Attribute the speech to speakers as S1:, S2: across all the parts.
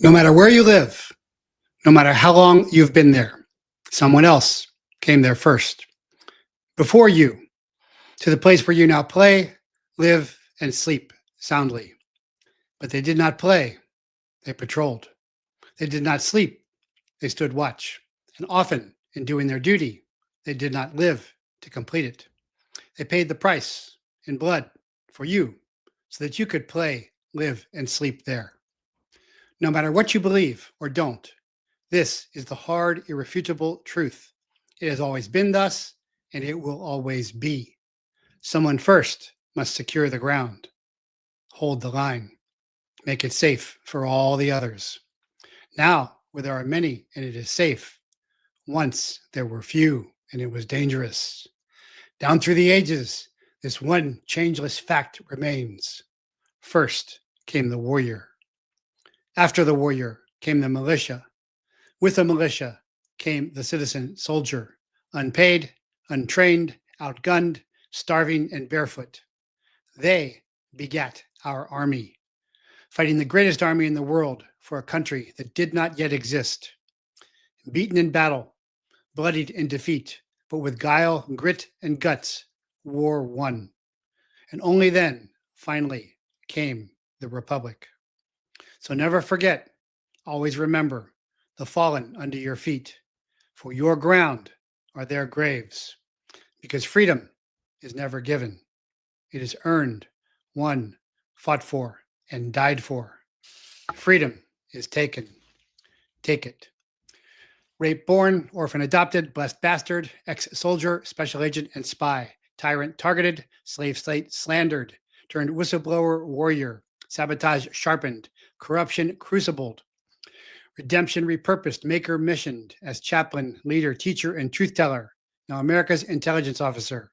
S1: No matter where you live, no matter how long you've been there, someone else came there first, before you, to the place where you now play, live, and sleep soundly. But they did not play, they patrolled. They did not sleep, they stood watch. And often, in doing their duty, they did not live to complete it. They paid the price in blood for you so that you could play, live, and sleep there. No matter what you believe or don't, this is the hard, irrefutable truth. It has always been thus, and it will always be. Someone first must secure the ground, hold the line, make it safe for all the others. Now, where there are many and it is safe, once there were few and it was dangerous. Down through the ages, this one changeless fact remains. First came the warrior. After the warrior came the militia. With the militia came the citizen soldier, unpaid, untrained, outgunned, starving, and barefoot. They begat our army, fighting the greatest army in the world for a country that did not yet exist. Beaten in battle, bloodied in defeat, but with guile, grit, and guts, war won. And only then, finally, came the Republic. So never forget, always remember, the fallen under your feet, for your ground are their graves. Because freedom is never given. It is earned, won, fought for, and died for. Freedom is taken. Take it. Rape born, orphan adopted, blessed bastard, ex-soldier, special agent, and spy, tyrant targeted, slave slate slandered, turned whistleblower warrior, sabotage sharpened, corruption crucibled, redemption repurposed, maker missioned as chaplain, leader, teacher, and truth teller, now America's intelligence officer,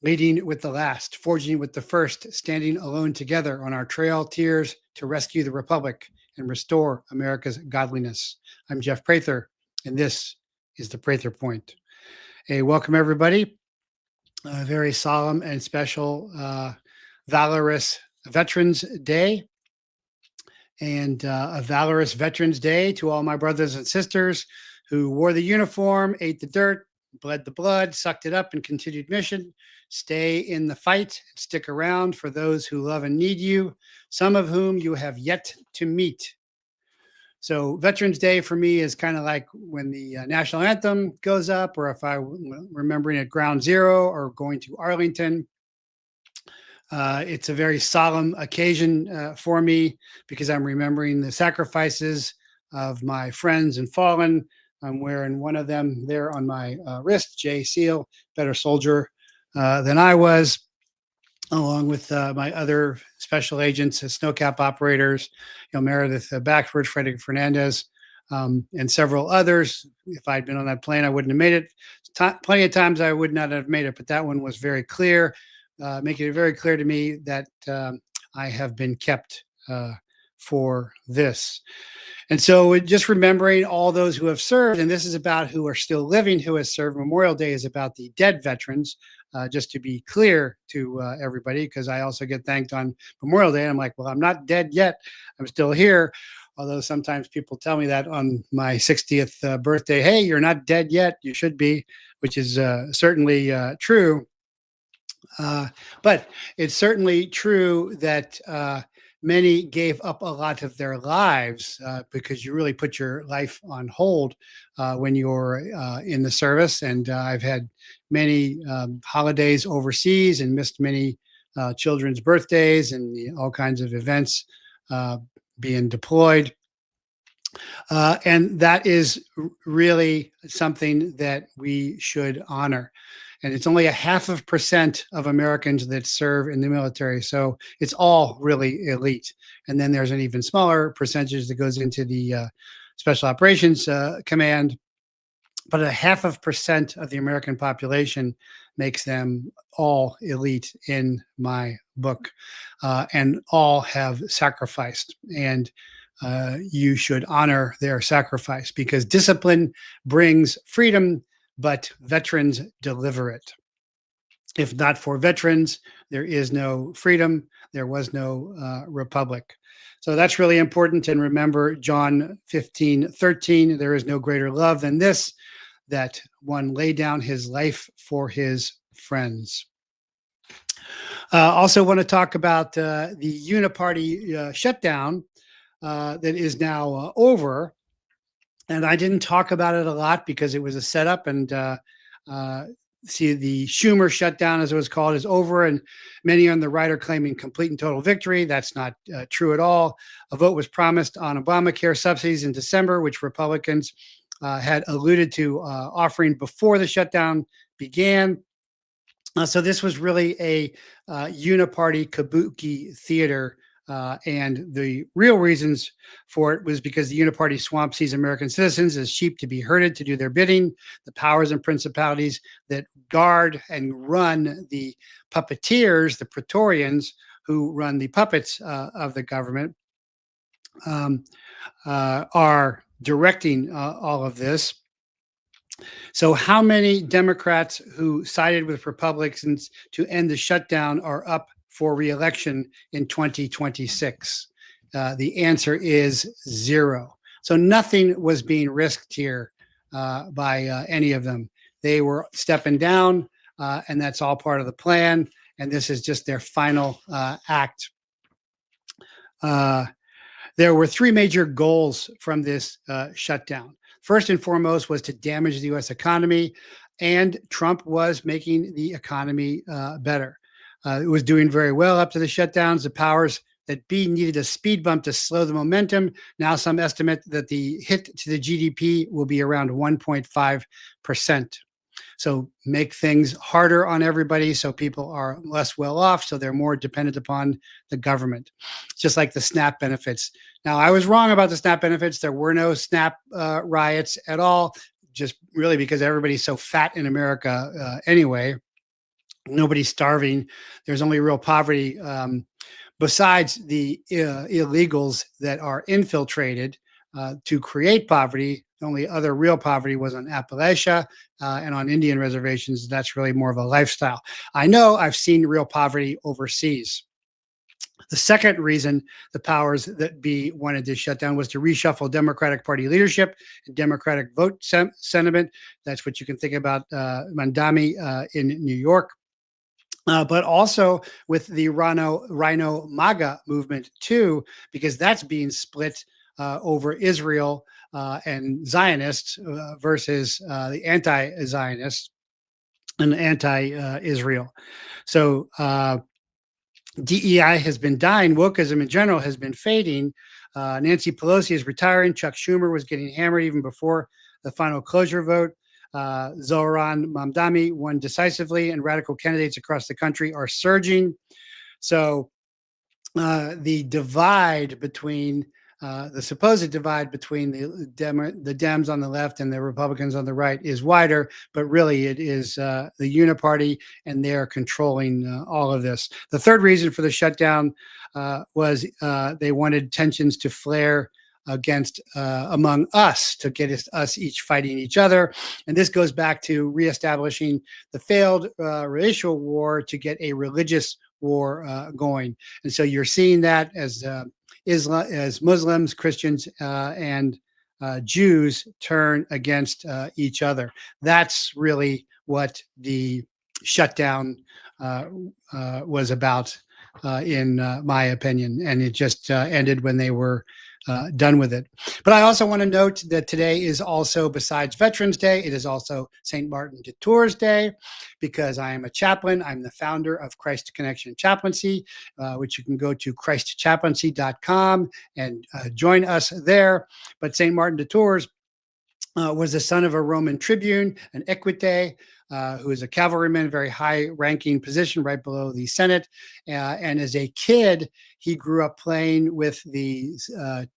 S1: leading with the last, forging with the first, standing alone together on our trail tears to rescue the Republic and restore America's godliness. I'm Jeff Prather, and this is the Prather Point. Hey, welcome everybody. A very solemn and special valorous Veterans Day, and a valorous Veterans Day to all my brothers and sisters who wore the uniform, ate the dirt, bled the blood, sucked it up, and continued mission. Stay in the fight and stick around for those who love and need you, some of whom you have yet to meet. So Veterans Day for me is kind of like when the national anthem goes up, or if I'm remembering at Ground Zero or going to Arlington. It's a very solemn occasion for me because I'm remembering the sacrifices of my friends and fallen. I'm wearing one of them there on my wrist, Jay Seal, better soldier than I was, along with my other special agents, snowcap operators, Meredith Backford, Frederick Fernandez, and several others. If I'd been on that plane, I wouldn't have made it. Plenty of times I would not have made it, but that one was very clear, making it very clear to me that I have been kept for this. And so just remembering all those who have served, and this is about who are still living, who has served. Memorial Day is about the dead veterans, just to be clear to everybody, because I also get thanked on Memorial Day. And I'm like, well, I'm not dead yet. I'm still here. Although sometimes people tell me that on my 60th birthday, hey, you're not dead yet. You should be, which is certainly true. But it's certainly true that many gave up a lot of their lives because you really put your life on hold when you're in the service. And I've had many holidays overseas and missed many children's birthdays and all kinds of events being deployed. And that is really something that we should honor. And it's only 0.5% of Americans that serve in the military. So it's all really elite. And then there's an even smaller percentage that goes into the Special Operations Command. But 0.5% of the American population makes them all elite in my book. And all have sacrificed. And you should honor their sacrifice, because discipline brings freedom, but veterans deliver it. If not for veterans, there is no freedom. There was no republic. So that's really important. And remember John 15:13, there is no greater love than this, that one lay down his life for his friends. Also want to talk about the UNI-PARTY shutdown that is now over. And I didn't talk about it a lot because it was a setup. And see, the Schumer shutdown, as it was called, is over, and many on the right are claiming complete and total victory. That's not true at all. A vote was promised on Obamacare subsidies in December, which Republicans had alluded to offering before the shutdown began. So this was really a UNI-PARTY kabuki theater. And the real reasons for it was because the UNI-PARTY swamp sees American citizens as sheep to be herded to do their bidding. The powers and principalities that guard and run the puppeteers, the Praetorians, who run the puppets of the government, are directing all of this. So how many Democrats who sided with Republicans to end the shutdown are up for re-election in 2026? The answer is 0. So nothing was being risked here by any of them. They were stepping down, and that's all part of the plan. And this is just their final act. There were 3 major goals from this shutdown. First and foremost was to damage the U.S. economy, and Trump was making the economy better. It was doing very well up to the shutdowns. The powers that be needed a speed bump to slow the momentum. Now some estimate that the hit to the GDP will be around 1.5%. So make things harder on everybody so people are less well off, so they're more dependent upon the government. Just like the SNAP benefits. Now, I was wrong about the SNAP benefits. There were no SNAP riots at all, just really because everybody's so fat in America anyway. Nobody's starving. There's only real poverty besides the illegals that are infiltrated to create poverty. The only other real poverty was on Appalachia and on Indian reservations. That's really more of a lifestyle. I know I've seen real poverty overseas. The second reason the powers that be wanted to shut down was to reshuffle Democratic Party leadership and Democratic vote sentiment. That's what you can think about Mandami in New York. But also with the Rhino MAGA movement too, because that's being split over Israel and Zionists versus the anti-Zionists and anti-Israel. So DEI has been dying. Wokeism in general has been fading. Nancy Pelosi is retiring. Chuck Schumer was getting hammered even before the final closure vote. Zohran Mamdani won decisively, and radical candidates across the country are surging. So the divide between the supposed divide between the Dems on the left and the Republicans on the right is wider, but really it is the UNI-PARTY, and they're controlling all of this. The third reason for the shutdown was they wanted tensions to flare against among us, to get us each fighting each other. And this goes back to reestablishing the failed racial war to get a religious war going. And so you're seeing that as Muslims, Christians, and Jews turn against each other. That's really what the shutdown was about, in my opinion. And it just ended when they were done with it. But I also want to note that today is also, besides Veterans Day, it is also St. Martin de Tours Day, because I am a chaplain. I'm the founder of Christ Connection Chaplaincy, which you can go to christchaplaincy.com and join us there. But St. Martin de Tours was the son of a Roman tribune, an equite, who is a cavalryman, very high-ranking position right below the Senate. And as a kid, he grew up playing with the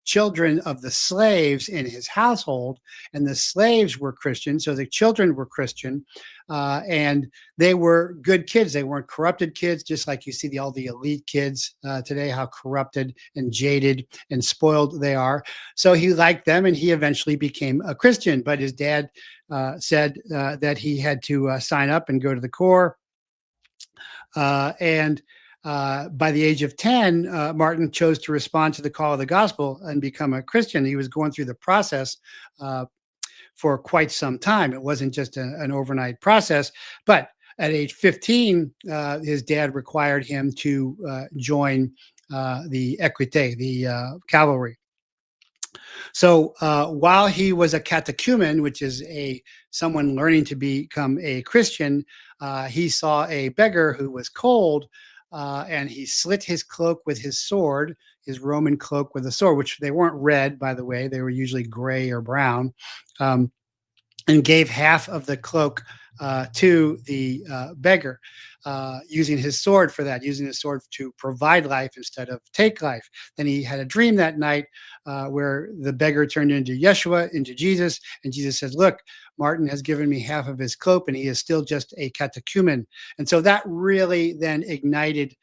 S1: children of the slaves in his household, and the slaves were Christian, so the children were Christian, and they were good kids. They weren't corrupted kids, just like you see all the elite kids today, how corrupted and jaded and spoiled they are. So he liked them, and he eventually became a Christian, but his dad said that he had to sign up and go to the Corps. And by the age of 10, Martin chose to respond to the call of the gospel and become a Christian. He was going through the process for quite some time. It wasn't just an overnight process, but at age 15, his dad required him to join the Equite, the cavalry. So while he was a catechumen, which is someone learning to become a Christian, he saw a beggar who was cold, and he slit his cloak with his sword, his Roman cloak with a sword, which they weren't red, by the way; they were usually gray or brown. And gave half of the cloak to the beggar, using his sword for that, using his sword to provide life instead of take life. Then he had a dream that night where the beggar turned into Yeshua, into Jesus, and Jesus says, "Look, Martin has given me half of his cloak, and he is still just a catechumen." And so that really then ignited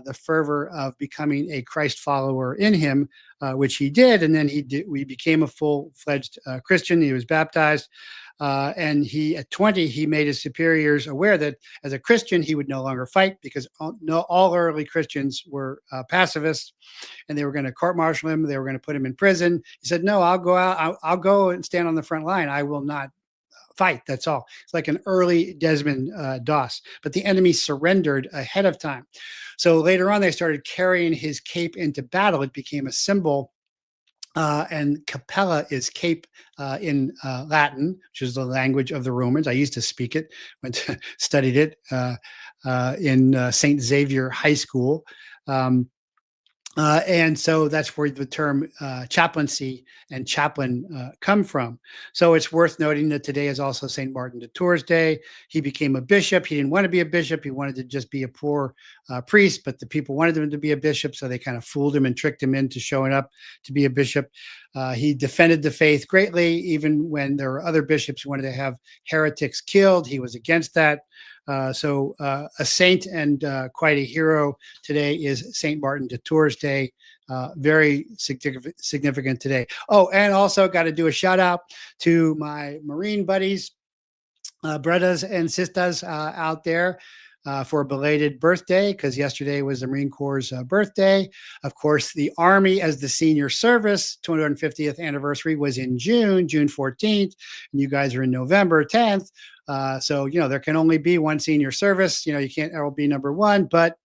S1: the fervor of becoming a Christ follower in him, which he did. And then we became a full-fledged Christian. He was baptized. And at 20, he made his superiors aware that as a Christian, he would no longer fight, because all early Christians were pacifists, and they were going to court-martial him. They were going to put him in prison. He said, "No, I'll go out. I'll go and stand on the front line. I will not fight. That's all." It's like an early Desmond Doss, but the enemy surrendered ahead of time. So later on, they started carrying his cape into battle. It became a symbol. And capella is cape in Latin, which is the language of the Romans. I used to speak it, studied it in St. Xavier High School. And so that's where the term chaplaincy and chaplain come from. So it's worth noting that today is also St. Martin de Tours Day. He became a bishop. He didn't want to be a bishop. He wanted to just be a poor priest, but the people wanted him to be a bishop, so they kind of fooled him and tricked him into showing up to be a bishop. He defended the faith greatly, even when there were other bishops who wanted to have heretics killed. He was against that. So a saint and quite a hero today is St. Martin de Tours Day. Very significant today. Oh, and also got to do a shout out to my Marine buddies, brothers and sisters out there. For a belated birthday, because yesterday was the Marine Corps' birthday. Of course, the Army, as the senior service, 250th anniversary was in June 14th, and you guys are in November 10th. So, there can only be one senior service. You can't ever be number one, but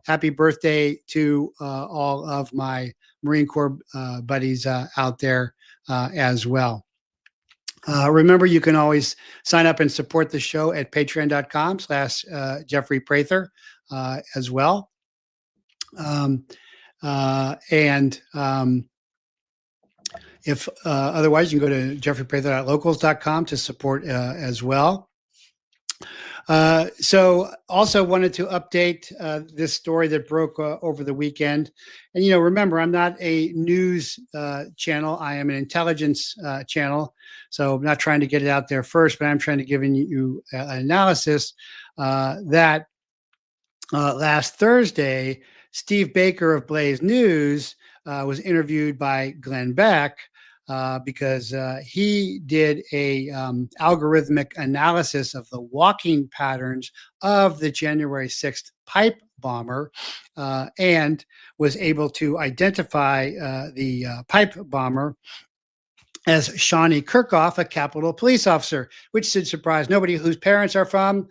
S1: happy birthday to all of my Marine Corps buddies out there as well. Remember, you can always sign up and support the show at patreon.com/Jeffrey Prather as well. If otherwise, you can go to jeffreyprather.locals.com to support as well. So also wanted to update this story that broke over the weekend. And, remember, I'm not a news channel. I am an intelligence channel. So I'm not trying to get it out there first, but I'm trying to give you an analysis that last Thursday, Steve Baker of Blaze News was interviewed by Glenn Beck, because he did a algorithmic analysis of the walking patterns of the January 6th pipe bomber, and was able to identify the pipe bomber as Shawnee Kirkhoff, a Capitol police officer, which should surprise nobody, whose parents are from,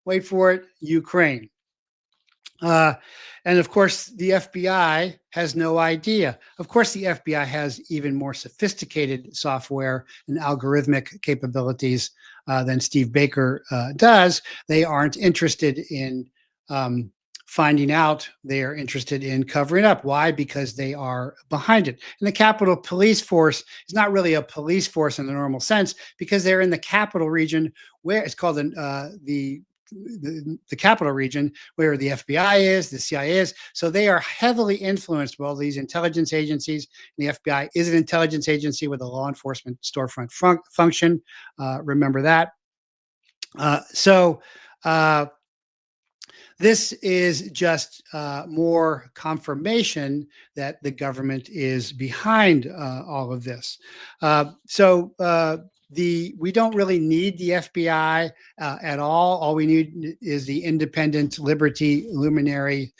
S1: wait for it, Ukraine. And of course, the FBI has no idea. Of course, the FBI has even more sophisticated software and algorithmic capabilities than Steve Baker does. They aren't interested in finding out. They are interested in covering up. Why? Because they are behind it. And the Capitol Police Force is not really a police force in the normal sense, because they're in the capital region, where it's called the capital region, where the FBI is, the CIA is. So they are heavily influenced by all these intelligence agencies. And the FBI is an intelligence agency with a law enforcement storefront function. Remember that. This is just more confirmation that the government is behind all of this. we don't really need the FBI at all. All we need is the independent liberty luminary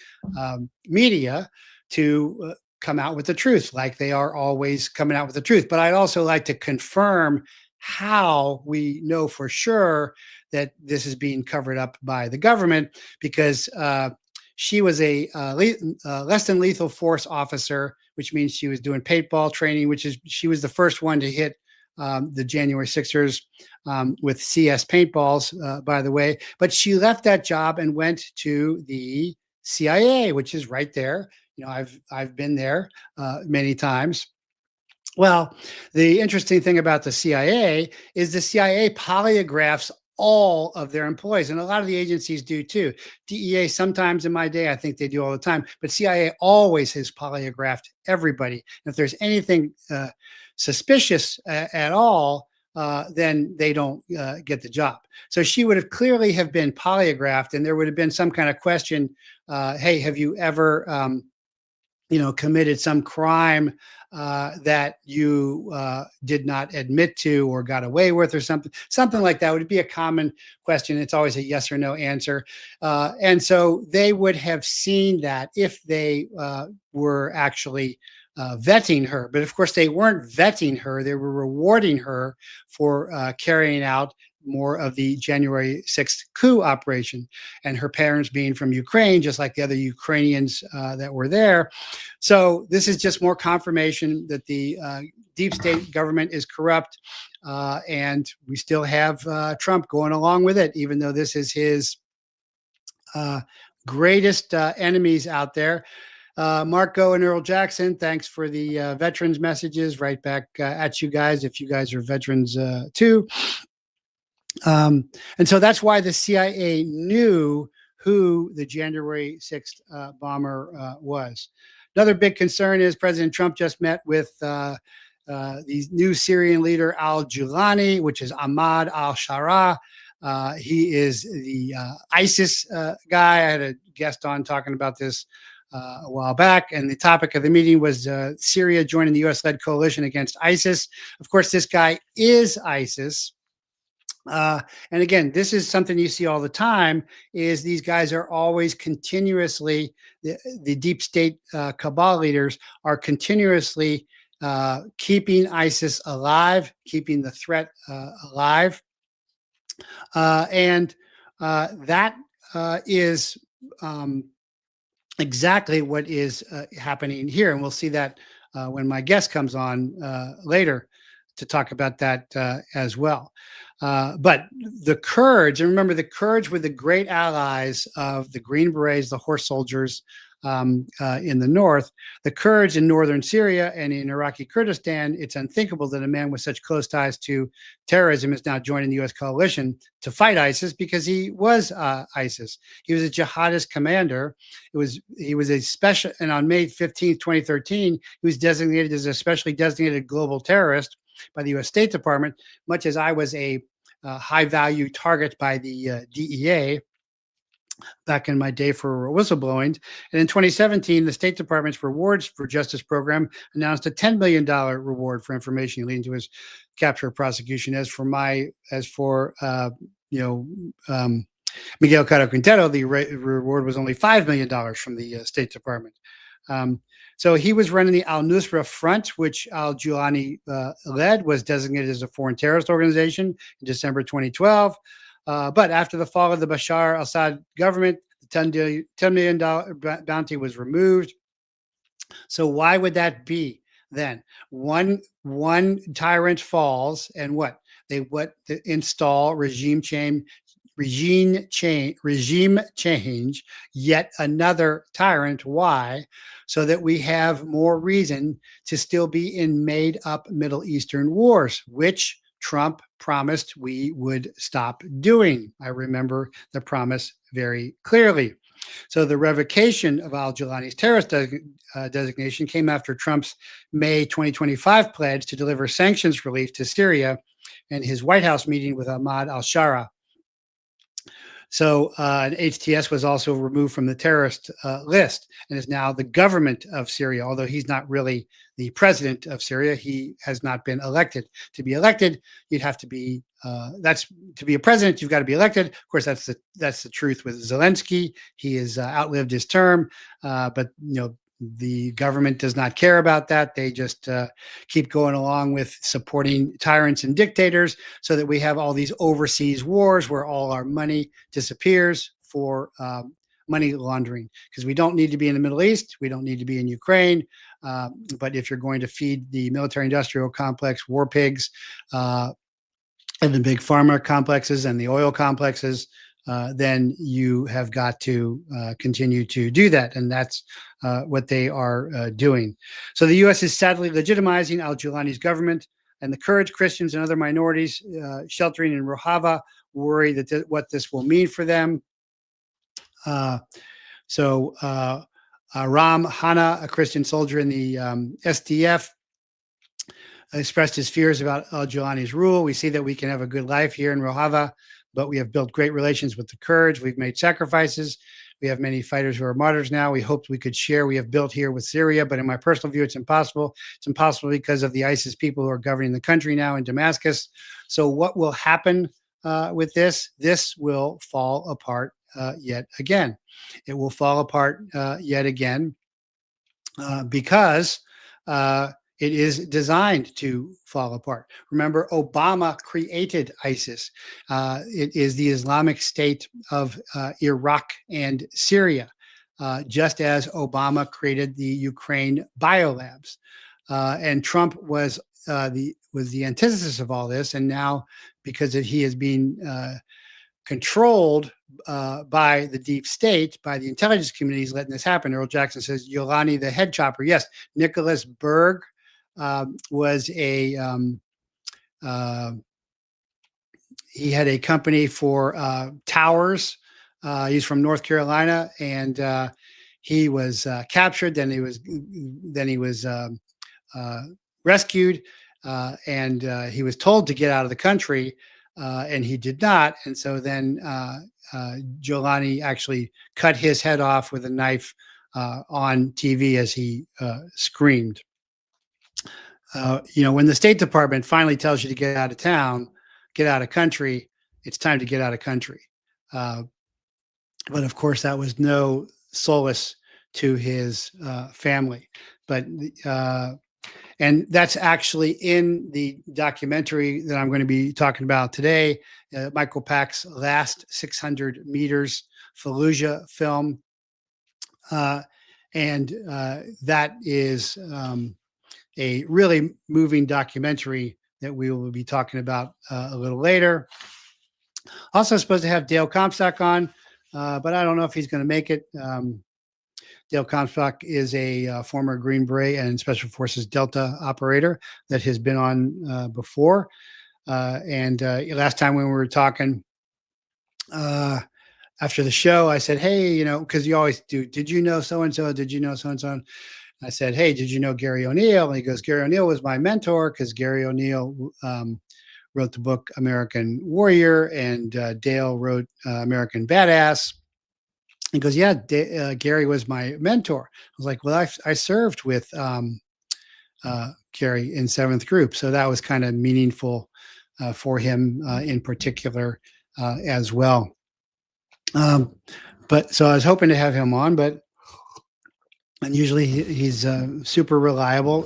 S1: media to come out with the truth, like they are always coming out with the truth. But I'd also like to confirm how we know for sure that this is being covered up by the government, because she was a less than lethal force officer, which means she was doing paintball training, which is she was the first one to hit the January 6ers with CS paintballs, by the way. But she left that job and went to the CIA, which is right there. You know, I've been there many times. Well, the interesting thing about the CIA is the CIA polygraphs all of their employees, and a lot of the agencies do too. DEA sometimes in my day, I think they do all the time, but CIA always has polygraphed everybody. And if there's anything suspicious at all, then they don't get the job. So she would have clearly have been polygraphed, and there would have been some kind of question. Hey, have you ever committed some crime that you did not admit to or got away with, or something like that? Would be a common question. It's always a yes or no answer. And so they would have seen that if they were actually vetting her. But of course, they weren't vetting her. They were rewarding her for carrying out more of the January 6th coup operation, and her parents being from Ukraine, just like the other Ukrainians that were there. So this is just more confirmation that the deep state government is corrupt, and we still have Trump going along with it, even though this is his greatest enemies out there. Marco and Earl Jackson, thanks for the veterans messages. Right back at you guys, if you guys are veterans too. And so that's why the CIA knew who the January 6th bomber was. Another big concern is President Trump just met with the new Syrian leader al-Julani, which is Ahmad al-Shara. He is the ISIS guy. I had a guest on talking about this a while back, and the topic of the meeting was Syria joining the U.S.-led coalition against ISIS. Of course, this guy is ISIS. And again, this is something you see all the time, is these guys are always continuously, the deep state cabal leaders are continuously keeping ISIS alive, keeping the threat alive. And that is exactly what is happening here. And we'll see that when my guest comes on later to talk about that as well. But the Kurds, and remember, the Kurds were the great allies of the Green Berets, the horse soldiers in the north. The Kurds in northern Syria and in Iraqi Kurdistan, it's unthinkable that a man with such close ties to terrorism is now joining the U.S. coalition to fight ISIS, because he was ISIS. He was a jihadist commander. He was a special, and on May 15th, 2013, he was designated as a specially designated global terrorist by the U.S. State Department, much as I was a high-value target by the DEA back in my day for whistleblowing. And in 2017, the State Department's Rewards for Justice program announced a $10 million reward for information leading to his capture or prosecution. As for Miguel Caro Quintero, the reward was only $5 million from the State Department. So he was running the al-Nusra Front, which al-Julani led, was designated as a foreign terrorist organization in December 2012. But after the fall of the Bashar al-Assad government, the $10 million bounty was removed. So why would that be then? One tyrant falls, and what? They install regime change, yet another tyrant. Why? So that we have more reason to still be in made up Middle Eastern wars, which Trump promised we would stop doing. I remember the promise very clearly. So the revocation of al-Julani's terrorist designation came after Trump's May 2025 pledge to deliver sanctions relief to Syria and his White House meeting with Ahmad al-Shara. And HTS was also removed from the terrorist list and is now the government of Syria, although he's not really the president of Syria. He has not been elected. To be elected, you'd have to be, to be a president, you've got to be elected. Of course, that's the truth with Zelensky. He has outlived his term, but the government does not care about that. They just keep going along with supporting tyrants and dictators so that we have all these overseas wars where all our money disappears for money laundering, because we don't need to be in the Middle East. We don't need to be in Ukraine. But if you're going to feed the military industrial complex, war pigs, and the big pharma complexes and the oil complexes, then you have got to continue to do that. And that's what they are doing. So the U.S. is sadly legitimizing al-Jilani's government, and the Kurds, Christians, and other minorities sheltering in Rojava worry that what this will mean for them. Ram Hanna, a Christian soldier in the SDF, expressed his fears about al-Jilani's rule. We see that we can have a good life here in Rojava, but we have built great relations with the Kurds. We've made sacrifices. We have many fighters who are martyrs now. We hoped we could share. We have built here with Syria, but in my personal view, it's impossible. It's impossible because of the ISIS people who are governing the country now in Damascus. So what will happen with this? This will fall apart yet again. It will fall apart yet again because it is designed to fall apart. Remember, Obama created ISIS. It is the Islamic State of Iraq and Syria, just as Obama created the Ukraine biolabs. And Trump was the antithesis of all this. And now, because he has been controlled by the deep state, by the intelligence communities letting this happen. Earl Jackson says, Yolani, the head chopper. Yes, Nicholas Berg was he had a company for towers. He's from North Carolina, and he was captured. Then he was rescued, and he was told to get out of the country, and he did not. And so then Jolani actually cut his head off with a knife on TV as he screamed. When the State Department finally tells you to get out of town, get out of country, it's time to get out of country. But of course, that was no solace to his family. And that's actually in the documentary that I'm going to be talking about today, Michael Pack's Last 600 Meters Fallujah film. And that is a really moving documentary that we will be talking about a little later. Also supposed to have Dale Comstock on, but I don't know if he's going to make it. Dale Comstock is a former Green Beret and Special Forces Delta operator that has been on before. And last time when we were talking after the show, I said, hey, because you always do, did you know so-and-so? Did you know so-and-so? I said, hey, did you know Gary O'Neill? And he goes, Gary O'Neill was my mentor, because Gary O'Neill wrote the book American Warrior, and Dale wrote American Badass. He goes, yeah, Gary was my mentor. I was like, well, I served with Gary in 7th Group. So that was kind of meaningful for him in particular as well. But so I was hoping to have him on, and usually he's super reliable.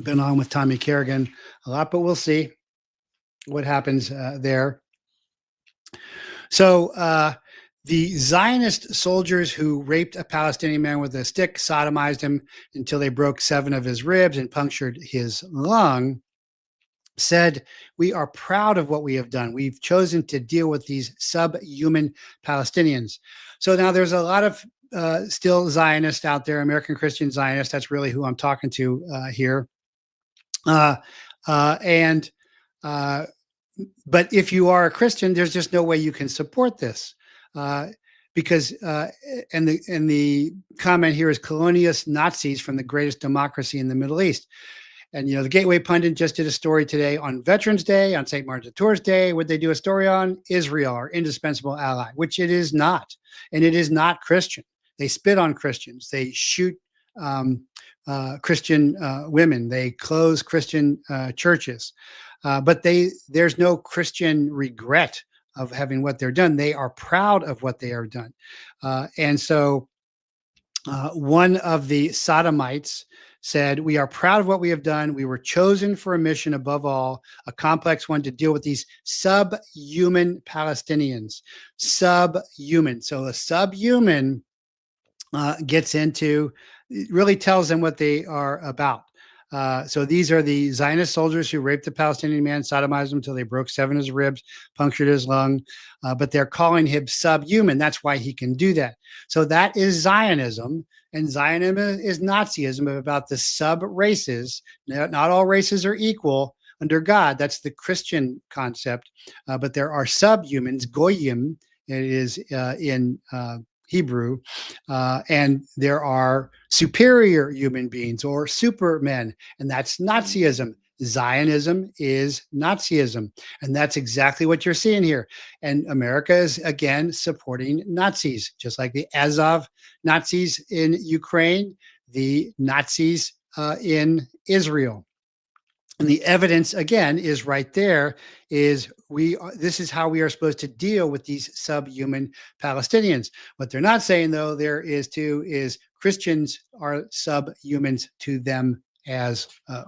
S1: Been on with Tommy Kerrigan a lot, but we'll see what happens there. So the Zionist soldiers who raped a Palestinian man with a stick, sodomized him until they broke 7 of his ribs and punctured his lung, said, we are proud of what we have done. We've chosen to deal with these subhuman Palestinians. So now there's a lot of still Zionists out there, American Christian Zionists. That's really who I'm talking to here. But if you are a Christian, there's just no way you can support this. Because and the comment here is colonialist Nazis from the greatest democracy in the Middle East. And, the Gateway Pundit just did a story today on Veterans Day, on St. Martin de Tours Day. Would they do a story on Israel, our indispensable ally, which it is not. And it is not Christian. They spit on Christians. They shoot um, Christian women. They close Christian churches. But there's no Christian regret of having what they're done. They are proud of what they are done. And so one of the Sodomites said, "We are proud of what we have done. We were chosen for a mission above all, a complex one to deal with these subhuman Palestinians." Subhuman. So a subhuman gets into, it really tells them what they are about. So these are the Zionist soldiers who raped the Palestinian man, sodomized him until they broke 7 of his ribs, punctured his lung. But they're calling him subhuman. That's why he can do that. So that is Zionism. And Zionism is Nazism, about the sub races. Not all races are equal under God. That's the Christian concept. But there are subhumans, goyim, it is in Hebrew, and there are superior human beings or supermen, and that's Nazism. Zionism is Nazism, and that's exactly what you're seeing here. And America is again supporting Nazis, just like the Azov Nazis in Ukraine, the Nazis in Israel. And the evidence again is right there. This is how we are supposed to deal with these subhuman Palestinians. What they're not saying, though, is Christians are subhumans to them as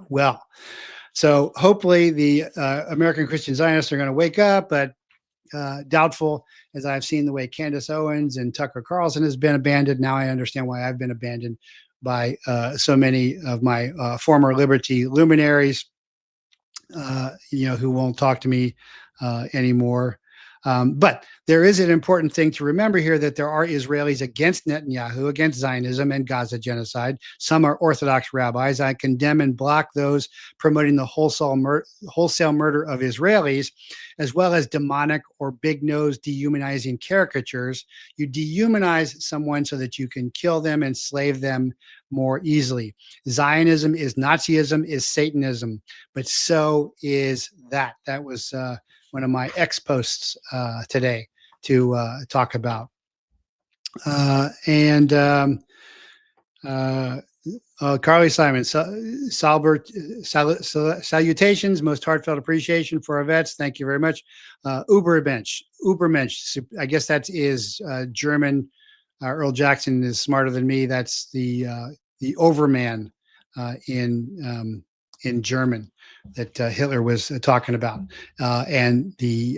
S1: well. So hopefully the American Christian Zionists are going to wake up, but doubtful, as I've seen the way Candace Owens and Tucker Carlson has been abandoned. Now I understand why I've been abandoned by so many of my former liberty luminaries. Who won't talk to me anymore. But there is an important thing to remember here, that there are Israelis against Netanyahu, against Zionism and Gaza genocide. Some are Orthodox rabbis. I condemn and block those promoting the wholesale murder of Israelis, as well as demonic or big-nosed dehumanizing caricatures. You dehumanize someone so that you can kill them, enslave them more easily. Zionism is Nazism, is Satanism, but so is that. That was one of my X posts today to talk about. Carly Simon, salutations, most heartfelt appreciation for our vets. Thank you very much. Ubermensch. I guess that is German. Earl Jackson is smarter than me. That's the overman in German that Hitler was talking about, and the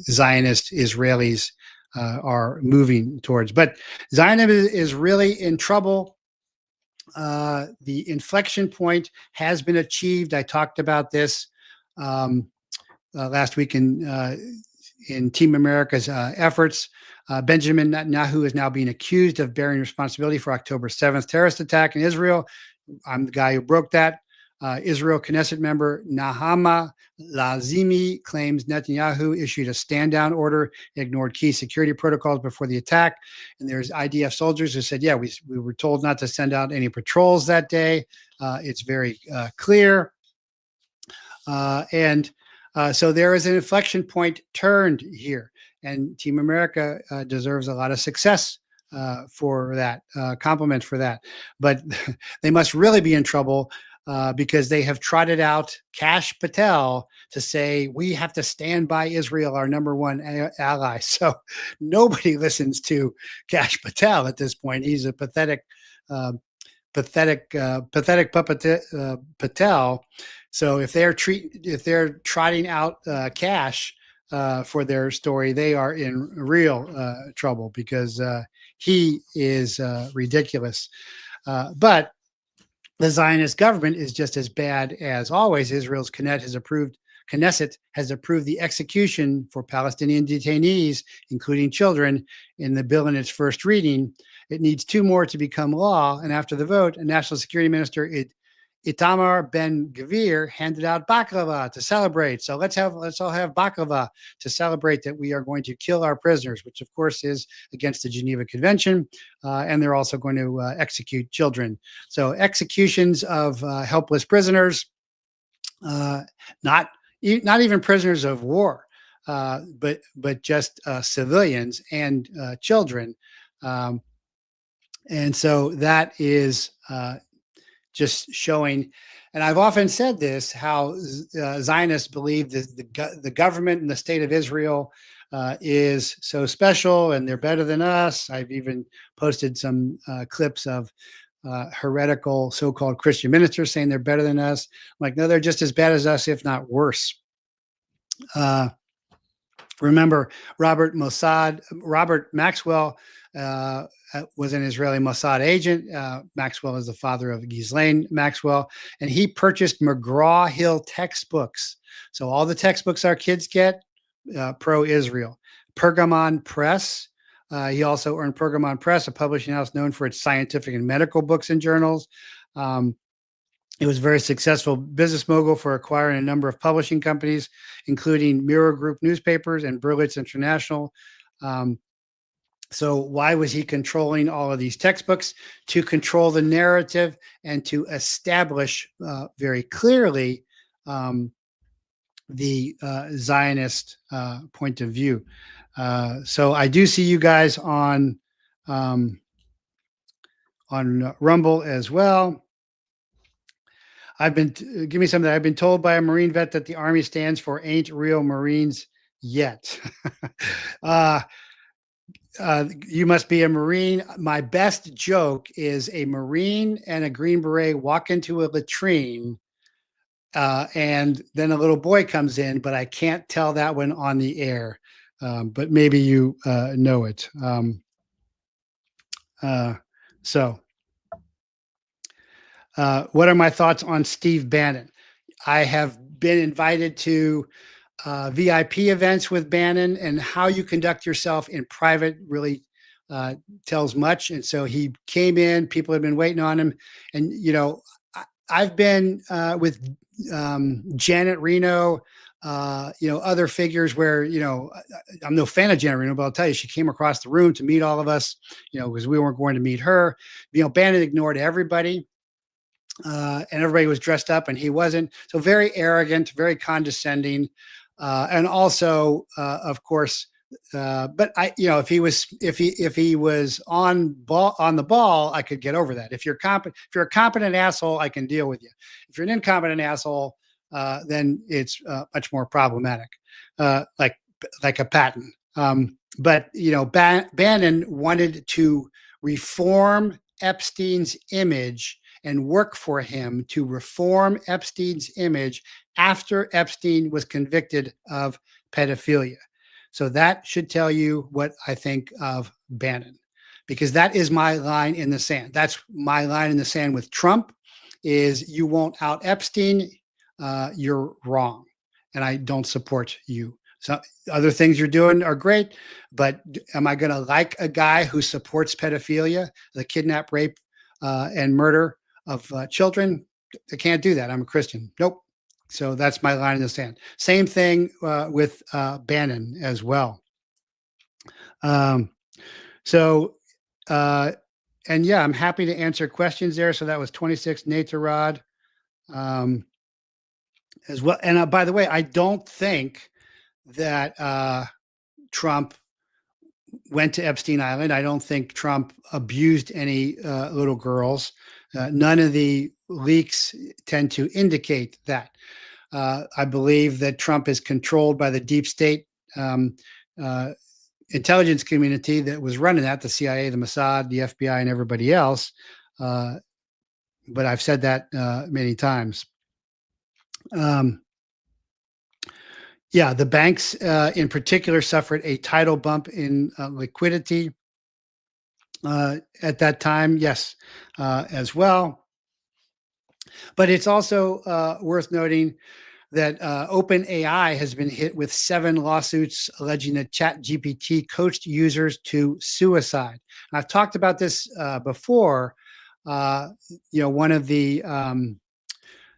S1: Zionist Israelis are moving towards. But Zionism is really in trouble. The inflection point has been achieved. I talked about this last week in Team America's efforts. Benjamin Netanyahu is now being accused of bearing responsibility for October 7th terrorist attack in Israel. I'm the guy who broke that. Israel Knesset member Nahama Lazimi claims Netanyahu issued a stand-down order, ignored key security protocols before the attack. And there's IDF soldiers who said, yeah, we were told not to send out any patrols that day. It's very clear. So there is an inflection point turned here. And Team America deserves a lot of success for that, compliment for that. But they must really be in trouble because they have trotted out Kash Patel to say, we have to stand by Israel, our number one ally. So nobody listens to Kash Patel at this point. He's a pathetic Patel. So if they're trotting out Kash for their story, they are in real trouble, because he is ridiculous. But the Zionist government is just as bad as always. Israel's Knesset has approved the execution for Palestinian detainees, including children, in the bill in its first reading. It needs 2 more to become law. And after the vote, a national security minister, Itamar Ben-Gvir, handed out baklava to celebrate. So let's all have baklava to celebrate that we are going to kill our prisoners, which of course is against the Geneva Convention. And they're also going to execute children. So executions of helpless prisoners uh, not not even prisoners of war, but just civilians and children. Um, and so that is just showing. And I've often said this: how Zionists believe that the government and the state of Israel is so special, and they're better than us. I've even posted some clips of heretical so-called Christian ministers saying they're better than us. I'm like, no, they're just as bad as us, if not worse. Uh, Remember, Robert Maxwell was an Israeli Mossad agent. Maxwell is the father of Ghislaine Maxwell, and he purchased McGraw-Hill textbooks. So all the textbooks our kids get, pro-Israel. Pergamon Press. He also earned Pergamon Press, a publishing house known for its scientific and medical books and journals. It was a very successful business mogul for acquiring a number of publishing companies, including Mirror Group newspapers and Berlitz International. So why was he controlling all of these textbooks? To control the narrative and to establish very clearly the Zionist point of view. So I do see you guys on Rumble as well. Give me something. I've been told by a Marine vet that the Army stands for ain't real Marines yet. You must be a Marine. My best joke is a Marine and a Green Beret walk into a latrine, and then a little boy comes in, but I can't tell that one on the air. But maybe you know it. What are my thoughts on Steve Bannon? I have been invited to VIP events with Bannon, and how you conduct yourself in private really tells much. And so he came in, people have been waiting on him. And, I've been with Janet Reno, other figures where, I'm no fan of Janet Reno, but I'll tell you, she came across the room to meet all of us, because we weren't going to meet her. Bannon ignored everybody. And everybody was dressed up and he wasn't. So very arrogant, very condescending. And also, of course, but if he was on the ball, I could get over that. If you're a competent asshole, I can deal with you. If you're an incompetent asshole, then it's much more problematic, like a Patton. But Bannon wanted to reform Epstein's image and work for him to reform Epstein's image after Epstein was convicted of pedophilia. So that should tell you what I think of Bannon, because that is my line in the sand. That's my line in the sand with Trump is you won't out Epstein, you're wrong. And I don't support you. So other things you're doing are great, but am I going to like a guy who supports pedophilia, the kidnap, rape, and murder of children? I can't do that. I'm a Christian. Nope. So that's my line in the sand. Same thing with Bannon as well. And yeah, I'm happy to answer questions there. So that was 26 Natarod as well. And by the way, I don't think that Trump went to Epstein Island. I don't think Trump abused any little girls. None of the leaks tend to indicate that. I believe that Trump is controlled by the deep state intelligence community that was running that, the CIA, the Mossad, the FBI, and everybody else. But I've said that many times. Yeah, the banks in particular suffered a tidal bump in liquidity at that time, yes, as well. But it's also worth noting that OpenAI has been hit with 7 lawsuits alleging that ChatGPT coached users to suicide. And I've talked about this before. One of the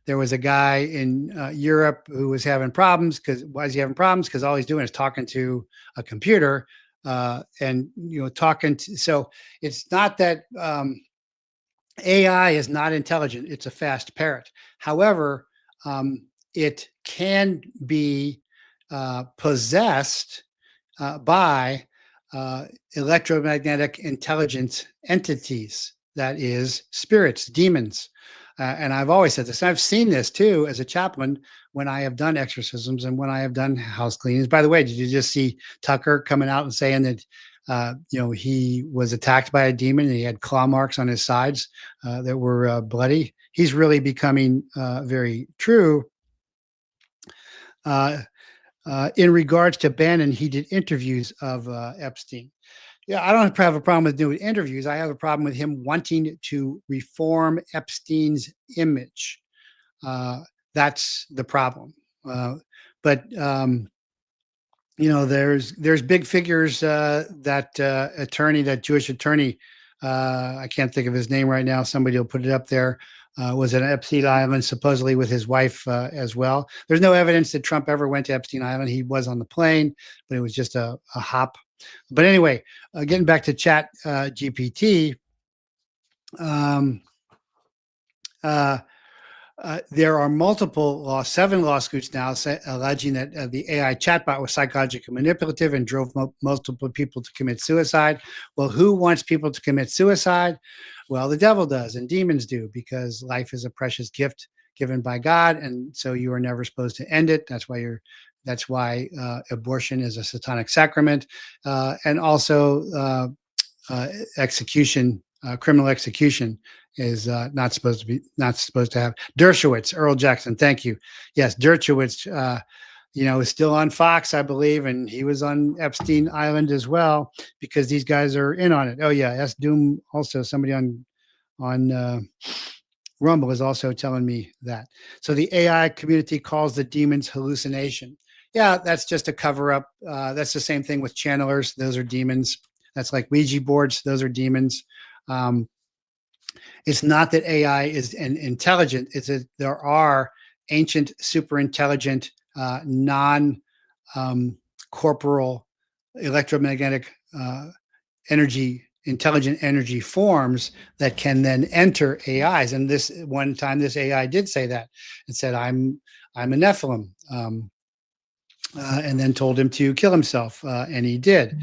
S1: there was a guy in Europe who was having problems. Why is he having problems? Because all he's doing is talking to a computer and talking to. So it's not that AI is not intelligent. It's a fast parrot. However, it can be possessed by uh, electromagnetic intelligence entities, that is, spirits, demons. And I've always said this. I've seen this too as a chaplain when I have done exorcisms and when I have done house cleanings. By the way, did you just see Tucker coming out and saying that he was attacked by a demon and he had claw marks on his sides that were bloody? He's really becoming very true. In regards to Bannon, he did interviews of Epstein. Yeah, I don't have a problem with doing interviews. I have a problem with him wanting to reform Epstein's image. That's the problem. But there's big figures. That Jewish attorney, I can't think of his name right now. Somebody will put it up there. Was at Epstein Island, supposedly with his wife as well. There's no evidence that Trump ever went to Epstein Island. He was on the plane, but it was just a hop. But anyway, getting back to Chat GPT, there are seven lawsuits now alleging that the AI chatbot was psychologically manipulative and drove multiple people to commit suicide. Well, who wants people to commit suicide? Well, the devil does, and demons do, because life is a precious gift given by God, and so you are never supposed to end it. That's why abortion is a satanic sacrament, and also execution, criminal execution is not supposed to have. Dershowitz, Earl Jackson, thank you. Yes, Dershowitz, is still on Fox, I believe, and he was on Epstein Island as well, because these guys are in on it. Oh yeah, S Doom also, somebody on Rumble is also telling me that. So the AI community calls the demons hallucination. Yeah, that's just a cover up. That's the same thing with channelers. Those are demons. That's like Ouija boards. Those are demons. It's not that AI is intelligent. It's that there are ancient, super intelligent, non-corporal electromagnetic intelligent energy forms that can then enter AIs. And this one time, this AI did say that. It said, "I'm a Nephilim." And then told him to kill himself, and he did.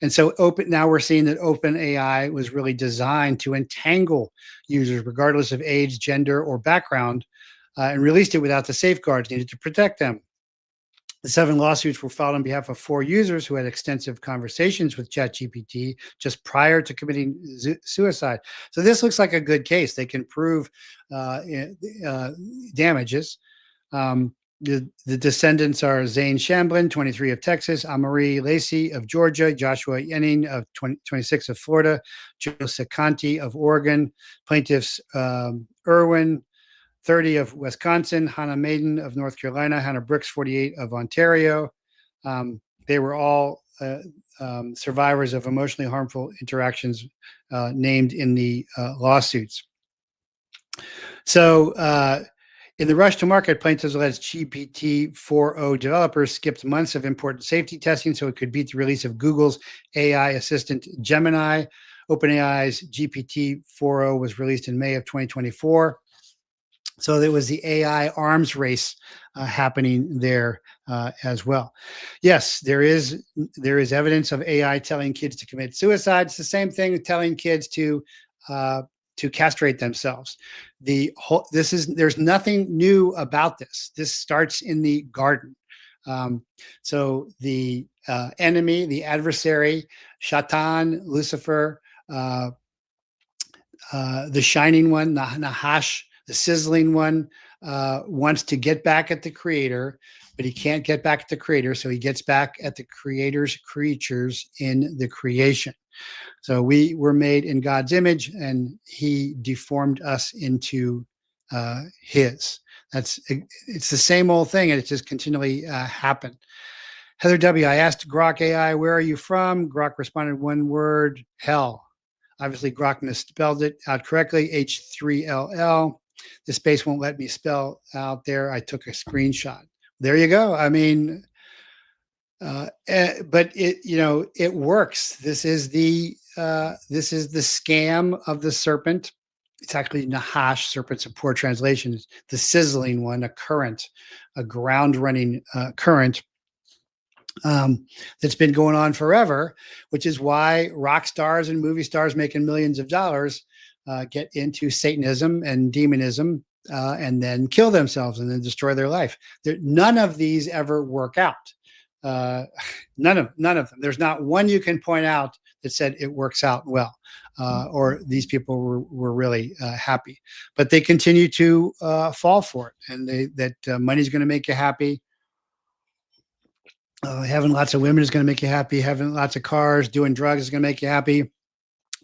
S1: And so now we're seeing that OpenAI was really designed to entangle users regardless of age, gender, or background, and released it without the safeguards needed to protect them. The 7 lawsuits were filed on behalf of 4 users who had extensive conversations with ChatGPT just prior to committing suicide. So this looks like a good case. They can prove damages. The descendants are Zane Shamblin, 23 of Texas, Amari Lacey of Georgia, Joshua Yenning of 26 of Florida, Joe Secanti of Oregon, plaintiffs Irwin, 30 of Wisconsin, Hannah Maiden of North Carolina, Hannah Brooks, 48 of Ontario. They were all survivors of emotionally harmful interactions named in the lawsuits. So in the rush to market, plaintiffs alleged GPT-4o developers skipped months of important safety testing so it could beat the release of Google's AI assistant Gemini. OpenAI's GPT-4o was released in May of 2024. So there was the AI arms race happening there as well. Yes, there is evidence of AI telling kids to commit suicide. It's the same thing with telling kids to castrate themselves. There's nothing new about this. This starts in the garden. So the enemy, the adversary, Shaitan, Lucifer, the shining one, Nahash, the sizzling one, wants to get back at the creator, but he can't get back at the creator. So he gets back at the creator's creatures in the creation. So we were made in God's image, and he deformed us into his. It's the same old thing, and it just continually happened. Heather W., I asked Grok AI, where are you from? Grok responded one word, hell. Obviously, Grok misspelled it out correctly, H3LL. The space won't let me spell out there. I took a screenshot. There you go. I mean, but it works. This is the scam of the serpent. It's actually Nahash, serpents of poor translation, the sizzling one, a current, a ground running current that's been going on forever, which is why rock stars and movie stars making millions of dollars get into Satanism and demonism and then kill themselves and then destroy their life. None of these ever work out. None of them. There's not one you can point out that said it works out well, or these people were really happy. But they continue to fall for it, and that money's going to make you happy. Having lots of women is going to make you happy. Having lots of cars, doing drugs is going to make you happy.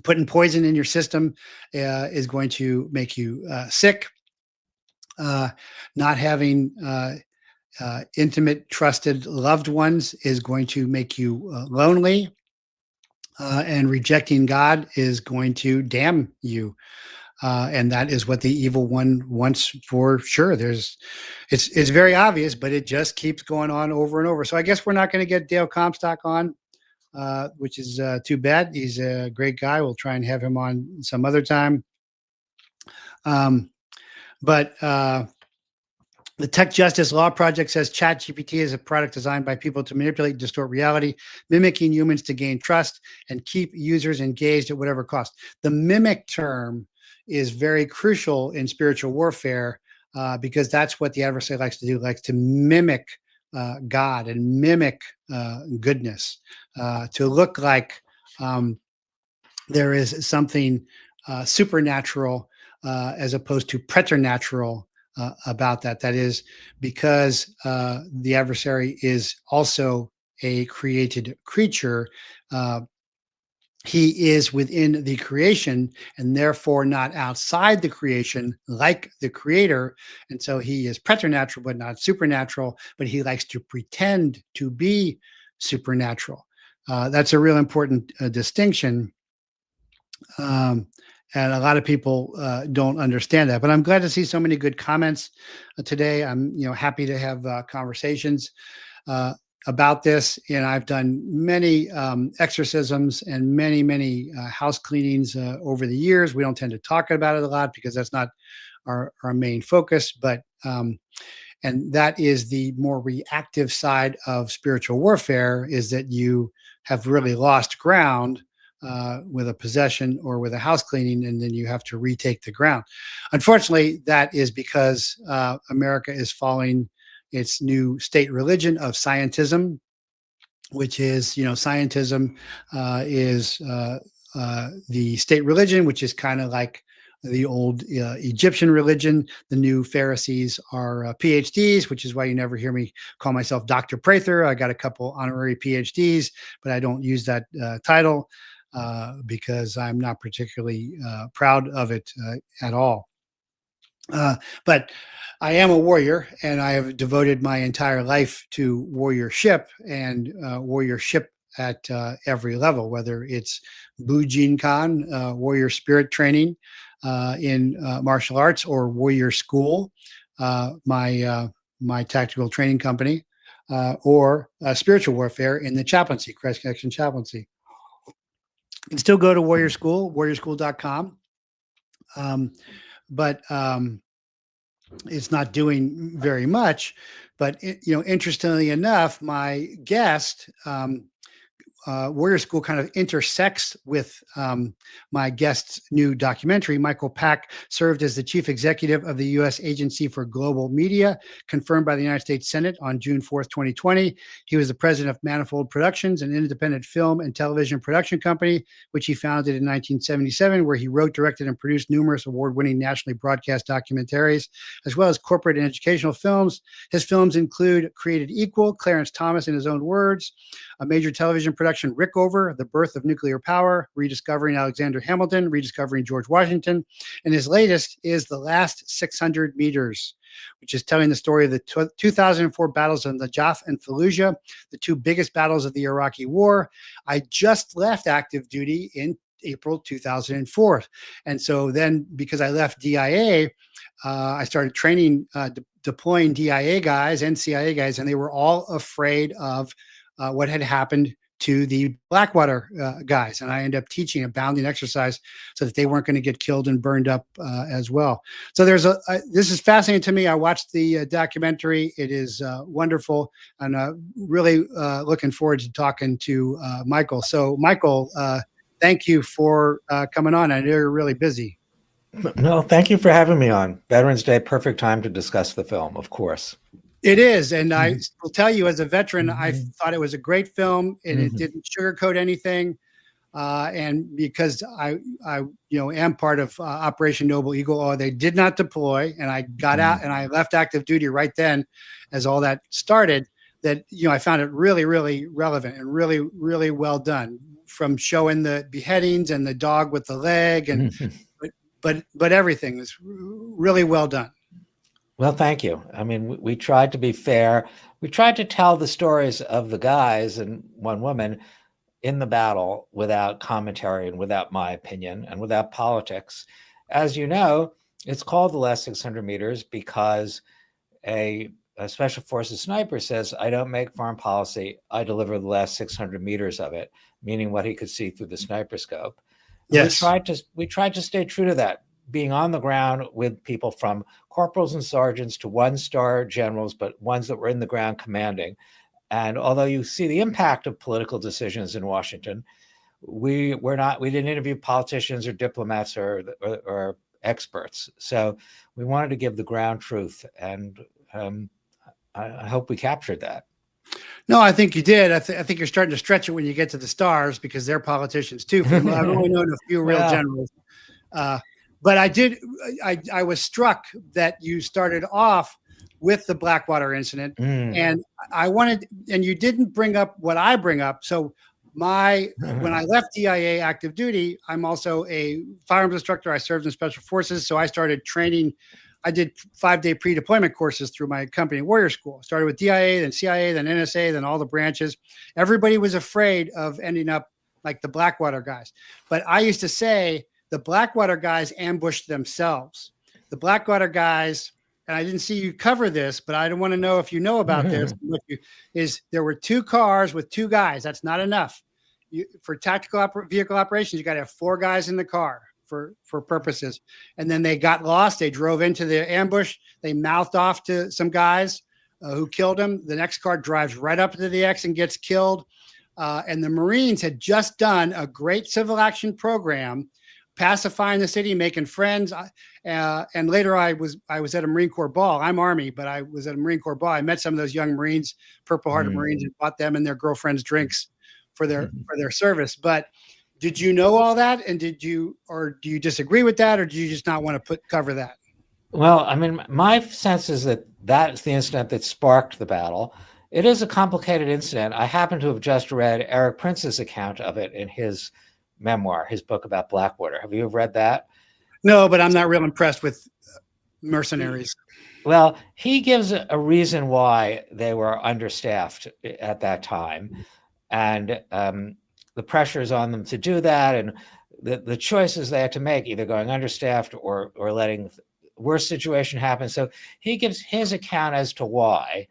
S1: Putting poison in your system is going to make you sick. Not having intimate, trusted loved ones is going to make you lonely. And rejecting God is going to damn you. And that is what the evil one wants for sure. It's very obvious, but it just keeps going on over and over. So I guess we're not going to get Dale Comstock on, which is too bad. He's a great guy. We'll try and have him on some other time. But the Tech Justice Law Project says ChatGPT is a product designed by people to manipulate and distort reality, mimicking humans to gain trust and keep users engaged at whatever cost. The mimic term is very crucial in spiritual warfare because that's what the adversary likes to do, likes to mimic God and mimic goodness, to look like there is something supernatural as opposed to preternatural about that. That is because the adversary is also a created creature. He is within the creation and therefore not outside the creation like the creator. And so he is preternatural, but not supernatural, but he likes to pretend to be supernatural. That's a real important distinction. And a lot of people don't understand that, but I'm glad to see so many good comments today. I'm happy to have conversations about this. And I've done many exorcisms and many house cleanings over the years. We don't tend to talk about it a lot because that's not our main focus, but and that is the more reactive side of spiritual warfare, is that you have really lost ground with a possession or with a house cleaning, and then you have to retake the ground. Unfortunately, that is because America is following its new state religion of scientism, which is, scientism is the state religion, which is kind of like the old Egyptian religion. The new Pharisees are PhDs, which is why you never hear me call myself Dr. Prather. I got a couple honorary PhDs, but I don't use that title because I'm not particularly proud of it at all. But I am a warrior, and I have devoted my entire life to warriorship and warriorship at every level, whether it's Bujinkan, warrior spirit training in martial arts, or warrior school, my tactical training company, or spiritual warfare in the chaplaincy, Christ Connection Chaplaincy. You can still go to Warrior School, warriorschool.com. But it's not doing very much. But interestingly enough, my guest, Warrior School, kind of intersects with my guest's new documentary. Michael Pack served as the chief executive of the U.S. Agency for Global Media, confirmed by the United States Senate on June 4th, 2020. He was the president of Manifold Productions, an independent film and television production company, which he founded in 1977, where he wrote, directed, and produced numerous award-winning nationally broadcast documentaries, as well as corporate and educational films. His films include Created Equal, Clarence Thomas in his own words, a major television production, Rickover, The Birth of Nuclear Power, Rediscovering Alexander Hamilton, Rediscovering George Washington, and his latest is The Last 600 Meters, which is telling the story of the 2004 battles of Najaf and Fallujah, the two biggest battles of the Iraqi War. I just left active duty in April 2004. And so then, because I left DIA, I started training, deploying DIA guys and CIA guys, and they were all afraid of what had happened to the Blackwater guys, and I ended up teaching a bounding exercise so that they weren't going to get killed and burned up as well. So this is fascinating to me. I watched the documentary. It is wonderful, and really looking forward to talking to Michael. So, Michael, thank you for coming on. I know you're really busy.
S2: No, thank you for having me on. Veterans Day, perfect time to discuss the film, of course.
S1: It is, and I will tell you, as a veteran, I thought it was a great film, and it didn't sugarcoat anything. And because I am part of Operation Noble Eagle, they did not deploy, and I got out and I left active duty right then, as all that started. That I found it really, really relevant and really, really well done. From showing the beheadings and the dog with the leg, and but everything was really well done.
S2: Well, thank you. I mean, we tried to be fair. We tried to tell the stories of the guys and one woman in the battle without commentary and without my opinion and without politics. As you know, it's called the last 600 meters because a Special Forces sniper says, I don't make foreign policy, I deliver the last 600 meters of it, meaning what he could see through the sniper scope.
S1: Yes.
S2: We tried to stay true to that, being on the ground with people from corporals and sergeants to one-star generals, but ones that were in the ground commanding. And although you see the impact of political decisions in Washington, we didn't interview politicians or diplomats or experts. So we wanted to give the ground truth, and I hope we captured that.
S1: No, I think you did. I think you're starting to stretch it when you get to the stars, because they're politicians too. I've only known a few real generals. But I was struck that you started off with the Blackwater incident, and you didn't bring up what I bring up. So when I left DIA active duty, I'm also a firearms instructor. I served in special forces. So I started training. I did 5-day pre-deployment courses through my company, Warrior School. Started with DIA, then CIA, then NSA, then all the branches. Everybody was afraid of ending up like the Blackwater guys. But I used to say the Blackwater guys ambushed themselves. The Blackwater guys, and I didn't see you cover this, but I don't want to know if you know about this, is there were 2 cars with 2 guys. That's not enough. For tactical vehicle operations, you got to have 4 guys in the car for purposes. And then they got lost. They drove into the ambush. They mouthed off to some guys who killed them. The next car drives right up to the X and gets killed. And the Marines had just done a great civil action program, pacifying the city, making friends. And later I was at a Marine Corps ball. I'm Army, but I was at a Marine Corps ball. I met some of those young Marines, Purple Hearted Marines, and bought them and their girlfriends drinks for their service. But did you know all that? And do you disagree with that? Or do you just not want to cover that?
S2: Well, I mean, my sense is that that's the incident that sparked the battle. It is a complicated incident. I happen to have just read Eric Prince's account of it in his memoir, his book about Blackwater. Have you read that?
S1: No, but I'm not real impressed with mercenaries.
S2: Well, he gives a reason why they were understaffed at that time. And the pressures on them to do that, and the choices they had to make, either going understaffed or letting worse situation happen. So he gives his account as to why.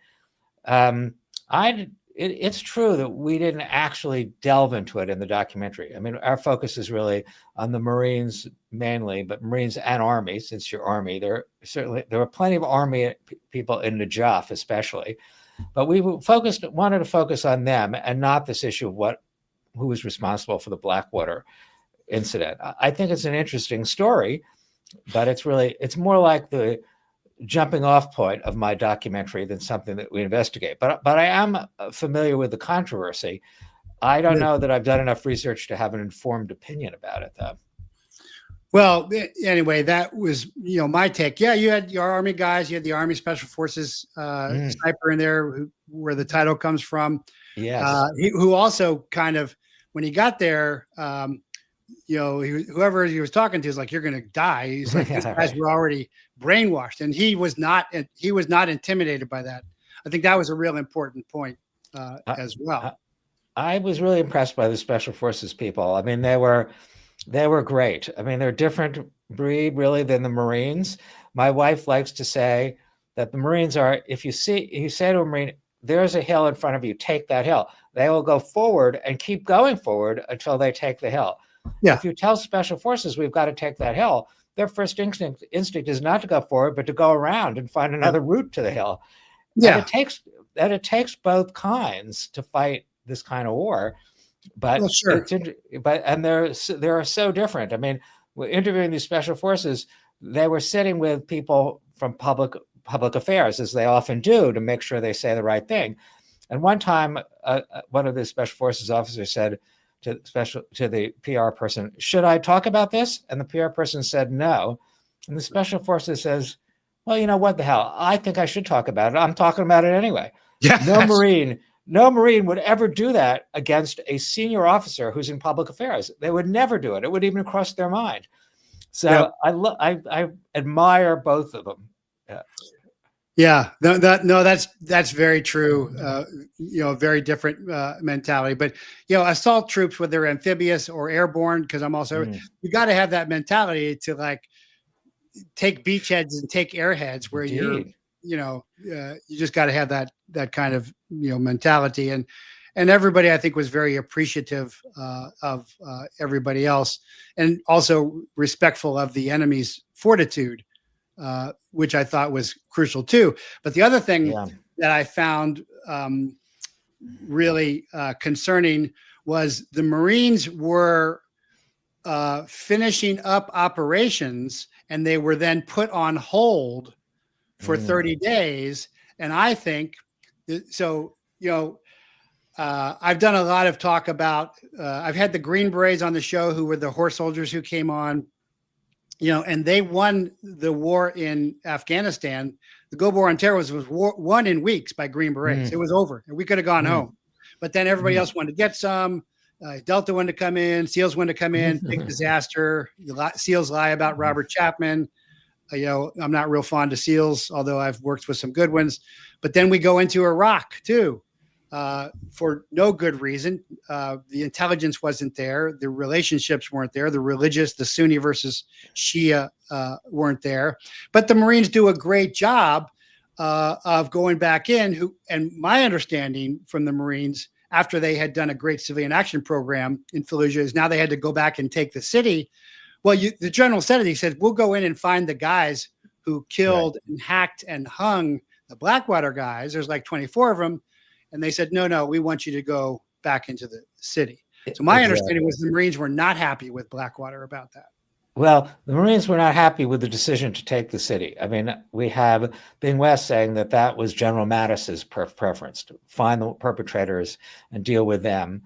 S2: It's true that we didn't actually delve into it in the documentary. I mean, our focus is really on the Marines mainly, but Marines and Army, since you're Army. There were plenty of Army people in Najaf especially, but we wanted to focus on them and not this issue of who was responsible for the Blackwater incident. I think it's an interesting story, but it's more like the jumping off point of my documentary than something that we investigate. But I am familiar with the controversy. I don't know that I've done enough research to have an informed opinion about it, though.
S1: Well, anyway, that was my take. Yeah, you had your Army guys, you had the Army Special Forces sniper in there, where the title comes from.
S2: Yes.
S1: Who also kind of, when he got there, whoever he was talking to is like, "You're going to die." He's like, "These guys were already brainwashed," and he was not intimidated by that. I think that was a real important point as well.
S2: I was really impressed by the Special Forces people. I mean, they were great. I mean, they're a different breed really than the Marines. My wife likes to say that the Marines are, if you say to a Marine, there's a hill in front of you, take that hill. They will go forward and keep going forward until they take the hill.
S1: Yeah.
S2: If you tell special forces we've got to take that hill, their first instinct is not to go forward, but to go around and find another route to the hill.
S1: Yeah.
S2: And it takes both kinds to fight this kind of war. But
S1: well, sure.
S2: they're so different. I mean, we're interviewing these special forces. They were sitting with people from public affairs, as they often do, to make sure they say the right thing. And one time, one of the special forces officers said to the PR person, "Should I talk about this?" And the PR person said no. And the special forces says, "Well, you know what the hell? I think I should talk about it. I'm talking about it anyway."
S1: Yeah.
S2: No Marine would ever do that against a senior officer who's in public affairs. They would never do it. It wouldn't even cross their mind. So
S1: Yep.
S2: I admire both of them.
S1: Yeah, that's very true. Very different mentality. But assault troops, whether they're amphibious or airborne, because I'm also you got to have that mentality to like take beachheads and take airheads, where
S2: Indeed.
S1: you just got to have that kind of mentality. And everybody, I think, was very appreciative of everybody else, and also respectful of the enemy's fortitude. Which I thought was crucial too. But the other thing that I found really concerning was the Marines were finishing up operations, and they were then put on hold for 30 days. And I think so. I've done a lot of talk about. I've had the Green Berets on the show, who were the horse soldiers who came on. And they won the war in Afghanistan. The Gulf War on Terror was won in weeks by Green Berets. It was over, and we could have gone home. But then everybody else wanted to get some. Delta wanted to come in. SEALs wanted to come in. Big disaster. SEALs lie about Robert Chapman. I'm not real fond of SEALs, although I've worked with some good ones. But then we go into Iraq too. For no good reason. The intelligence wasn't there. The relationships weren't there. The religious, the Sunni versus Shia weren't there. But the Marines do a great job of going back in. And my understanding from the Marines, after they had done a great civilian action program in Fallujah, is now they had to go back and take the city. Well, the general said it. He said, "We'll go in and find the guys who killed and hacked and hung the Blackwater guys. There's like 24 of them." And they said, no, we want you to go back into the city. So my understanding was the Marines were not happy with Blackwater about that.
S2: Well, the Marines were not happy with the decision to take the city. I mean, we have Bing West saying that was General Mattis's preference, to find the perpetrators and deal with them.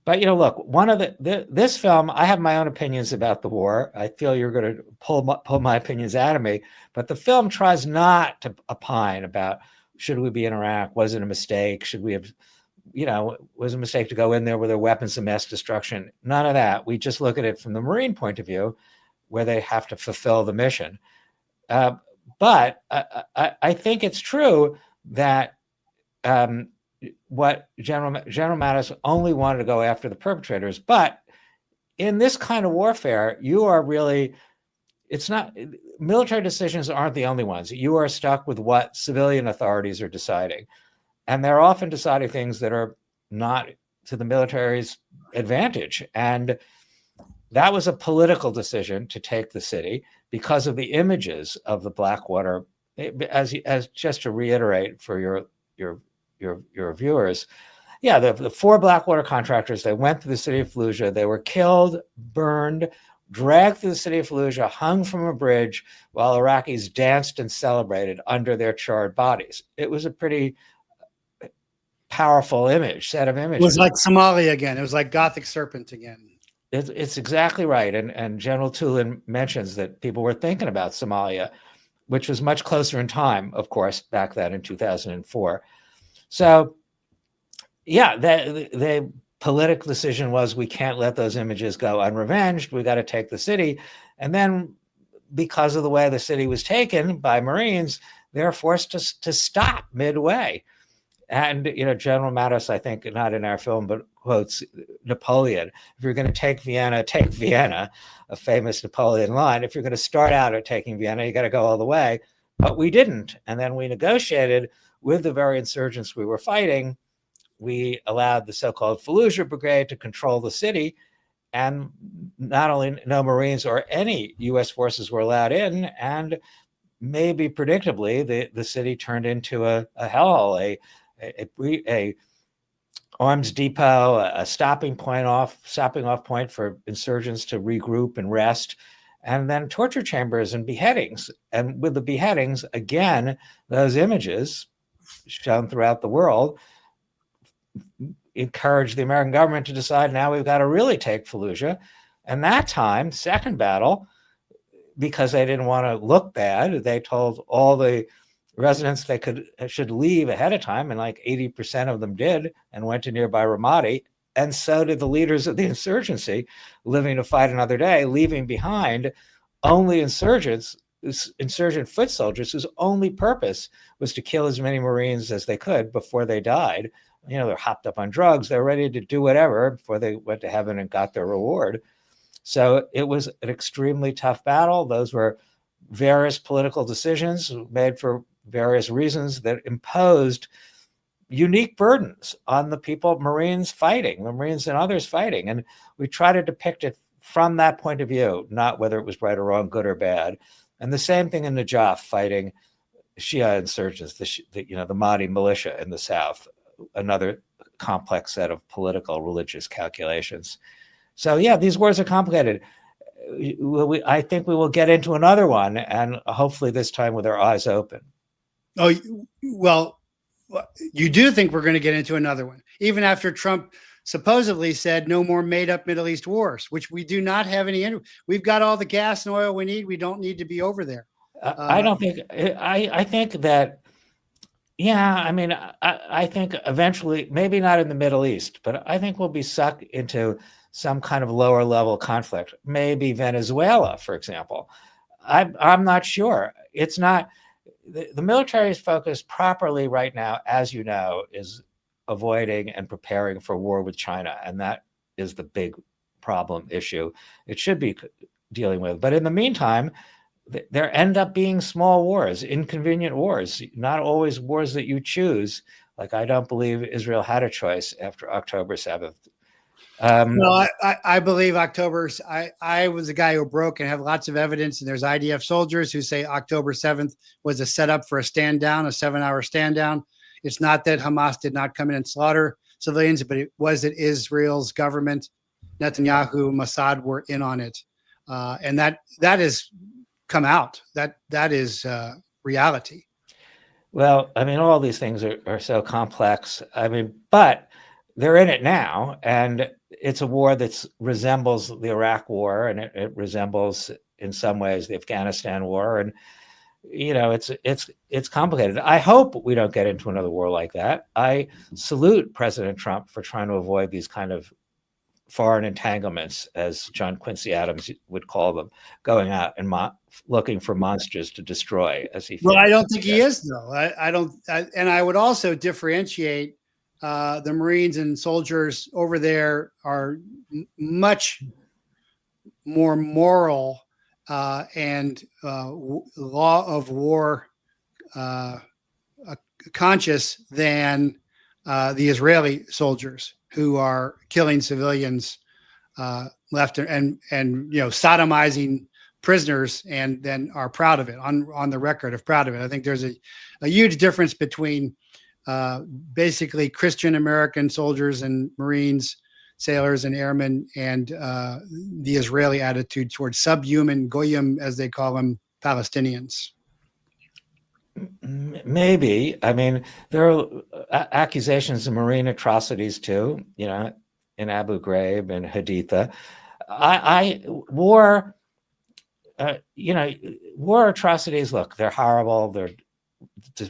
S2: But, look, one of this film, I have my own opinions about the war. I feel you're going to pull my opinions out of me. But the film tries not to opine about, should we be in Iraq? Was it a mistake? Should we have, was it a mistake to go in there with their weapons of mass destruction? None of that. We just look at it from the Marine point of view, where they have to fulfill the mission. But I think it's true that what General Mattis only wanted to go after the perpetrators. But in this kind of warfare, you are really, it's not, military decisions aren't the only ones. You are stuck with what civilian authorities are deciding. And they're often deciding things that are not to the military's advantage. And that was a political decision to take the city because of the images of the Blackwater. As just to reiterate for your viewers, the 4 Blackwater contractors, they went to the city of Fallujah. They were killed, burned, dragged through the city of Fallujah, hung from a bridge while Iraqis danced and celebrated under their charred bodies. It was a pretty powerful set of images.
S1: It was like Somalia again. It was like Gothic Serpent again.
S2: It's exactly right. And General Tulin mentions that people were thinking about Somalia, which was much closer in time, of course, back then in 2004. So, the political decision was, we can't let those images go unrevenged. We got to take the city. And then because of the way the city was taken by Marines, they're forced to stop midway. And, General Mattis, I think, not in our film, but quotes Napoleon. If you're going to take Vienna, a famous Napoleon line. If you're going to start out at taking Vienna, you got to go all the way. But we didn't. And then we negotiated with the very insurgents we were fighting, we allowed the so-called Fallujah Brigade to control the city, and not only no Marines or any U.S. forces were allowed in, and maybe predictably, the city turned into a hellhole, a arms depot, a stopping off point for insurgents to regroup and rest, and then torture chambers and beheadings. And with the beheadings, again, those images shown throughout the world encouraged the American government to decide, now we've got to really take Fallujah. And that time, second battle, because they didn't want to look bad, they told all the residents they should leave ahead of time, and like 80% of them did and went to nearby Ramadi. And so did the leaders of the insurgency, living to fight another day, leaving behind only insurgent foot soldiers whose only purpose was to kill as many Marines as they could before they died. You know, they're hopped up on drugs, they're ready to do whatever before they went to heaven and got their reward. So it was an extremely tough battle. Those were various political decisions made for various reasons that imposed unique burdens on the people, Marines fighting, the Marines and others fighting. And we try to depict it from that point of view, not whether it was right or wrong, good or bad. And the same thing in Najaf, fighting Shia insurgents, the Mahdi militia in the south, another complex set of political, religious calculations. So yeah, these wars are complicated. I think we will get into another one, and hopefully this time with our eyes open.
S1: Oh, well, you do think we're going to get into another one, even after Trump supposedly said no more made-up Middle East wars, which we do not have any. We've got all the gas and oil we need. We don't need to be over there.
S2: I don't think. I think that. Yeah, I mean, I think eventually, maybe not in the Middle East, but I think we'll be sucked into some kind of lower level conflict. Maybe Venezuela, for example. I'm not sure. It's not. The military is focused properly right now, as you know, is avoiding and preparing for war with China. And that is the big problem issue it should be dealing with. But in the meantime, there end up being small wars, inconvenient wars, not always wars that you choose. Like, I don't believe Israel had a choice after October 7th.
S1: No, I believe October's. I was a guy who broke and have lots of evidence. And there's IDF soldiers who say October 7th was a setup for a stand down, a 7-hour stand down. It's not that Hamas did not come in and slaughter civilians, but it was that Israel's government, Netanyahu, Mossad were in on it, and that has come out. That is reality.
S2: Well, I mean, all these things are so complex. I mean, but they're in it now, and it's a war that resembles the Iraq War, and it resembles in some ways the Afghanistan War, and you know, it's complicated. I hope we don't get into another war like that. I salute President Trump for trying to avoid these kind of foreign entanglements, as John Quincy Adams would call them, going out and looking for monsters to destroy. As he.
S1: Well, I don't think he is, though. I don't. And I would also differentiate. The Marines and soldiers over there are much more moral and law of war conscious than the Israeli soldiers, who are killing civilians left and sodomizing prisoners, and then are proud of it, on the record of proud of it. I think there's a huge difference between basically Christian American soldiers and Marines, sailors and airmen, and the Israeli attitude towards subhuman, goyim, as they call them, Palestinians.
S2: Maybe. I mean, there are accusations of Marine atrocities too, you know, in Abu Ghraib and Haditha. War atrocities, look, they're horrible. They're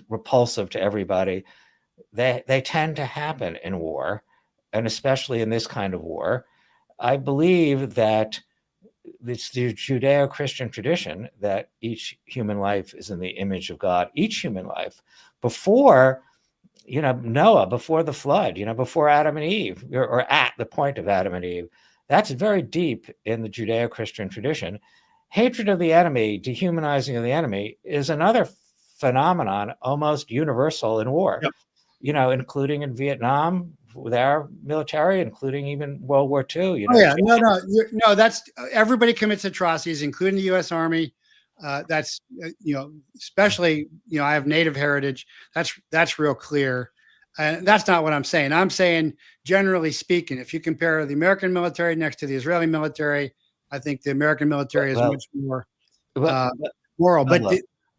S2: repulsive to everybody. They tend to happen in war, and especially in this kind of war. I believe that it's the Judeo-Christian tradition that each human life is in the image of God. Each human life, before Noah, before the flood, before Adam and Eve, or at the point of Adam and Eve. That's very deep in the Judeo-Christian tradition. Hatred of the enemy, dehumanizing of the enemy, is another phenomenon, almost universal in war.
S1: Yep.
S2: You know, including in Vietnam with our military, including even World War II. You know,
S1: Oh yeah, no, that's everybody commits atrocities, including the U.S. Army. That's especially I have Native heritage. That's real clear, and that's not what I'm saying. I'm saying generally speaking, if you compare the American military next to the Israeli military, I think the American military is much more moral.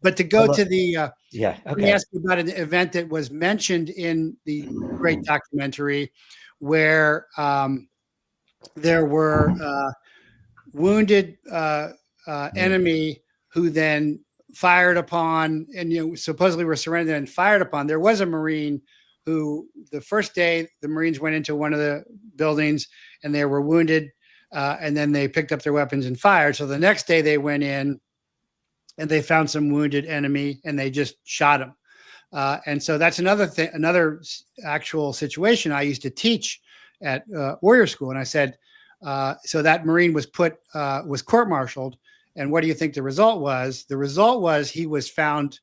S1: But to go to the
S2: yeah,
S1: let me ask you about an event that was mentioned in the great documentary, where there were wounded enemy who then fired upon, and supposedly were surrendered and fired upon. There was a Marine who, the first day, the Marines went into one of the buildings and they were wounded, and then they picked up their weapons and fired. So the next day they went in and they found some wounded enemy and they just shot him. And so that's another thing, another actual situation I used to teach at Warrior School. And I said, so that Marine was was court-martialed. And what do you think the result was? The result was he was found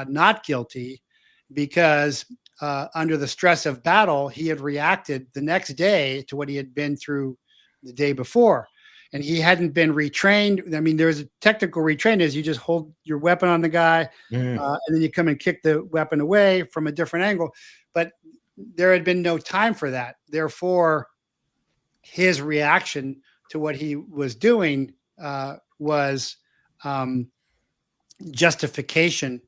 S1: not guilty because under the stress of battle, he had reacted the next day to what he had been through the day before. And he hadn't been retrained. I mean, there's a technical retrain is you just hold your weapon on the guy and then you come and kick the weapon away from a different angle. But there had been no time for that. Therefore, his reaction to what he was doing was justification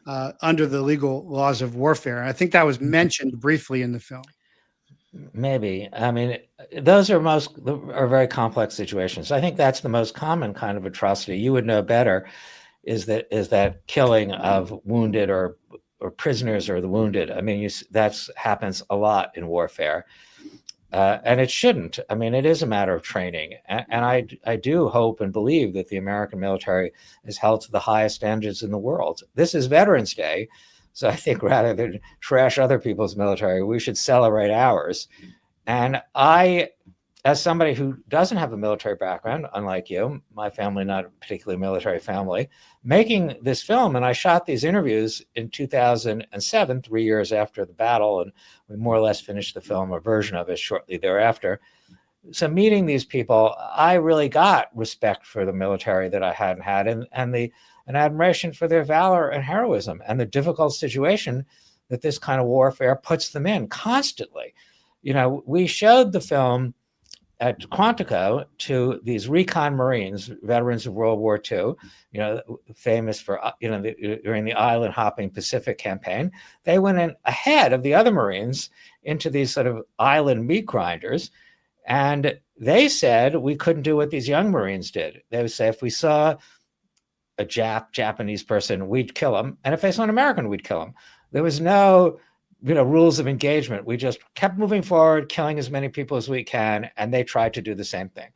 S1: under the legal laws of warfare. And I think that was mentioned briefly in the film.
S2: Maybe. I mean, those are very complex situations. I think that's the most common kind of atrocity. You would know better, is that killing of wounded or prisoners or the wounded. I mean, that happens a lot in warfare. And it shouldn't. I mean, it is a matter of training. And I do hope and believe that the American military is held to the highest standards in the world. This is Veterans Day. So I think rather than trash other people's military, we should celebrate ours. And I, as somebody who doesn't have a military background, unlike you, my family not a particularly military family, making this film, and I shot these interviews in 2007, 3 years after the battle, and we more or less finished the film, a version of it, shortly thereafter. So meeting these people, I really got respect for the military that I hadn't had, and an admiration for their valor and heroism and the difficult situation that this kind of warfare puts them in constantly. We showed the film at Quantico to these recon Marines, veterans of World War II, famous for, during the island hopping Pacific campaign. They went in ahead of the other Marines into these sort of island meat grinders. And they said we couldn't do what these young Marines did. They would say, if we saw a Japanese person, we'd kill him. And if they saw an American, we'd kill him. There was no, rules of engagement. We just kept moving forward, killing as many people as we can. And they tried to do the same thing.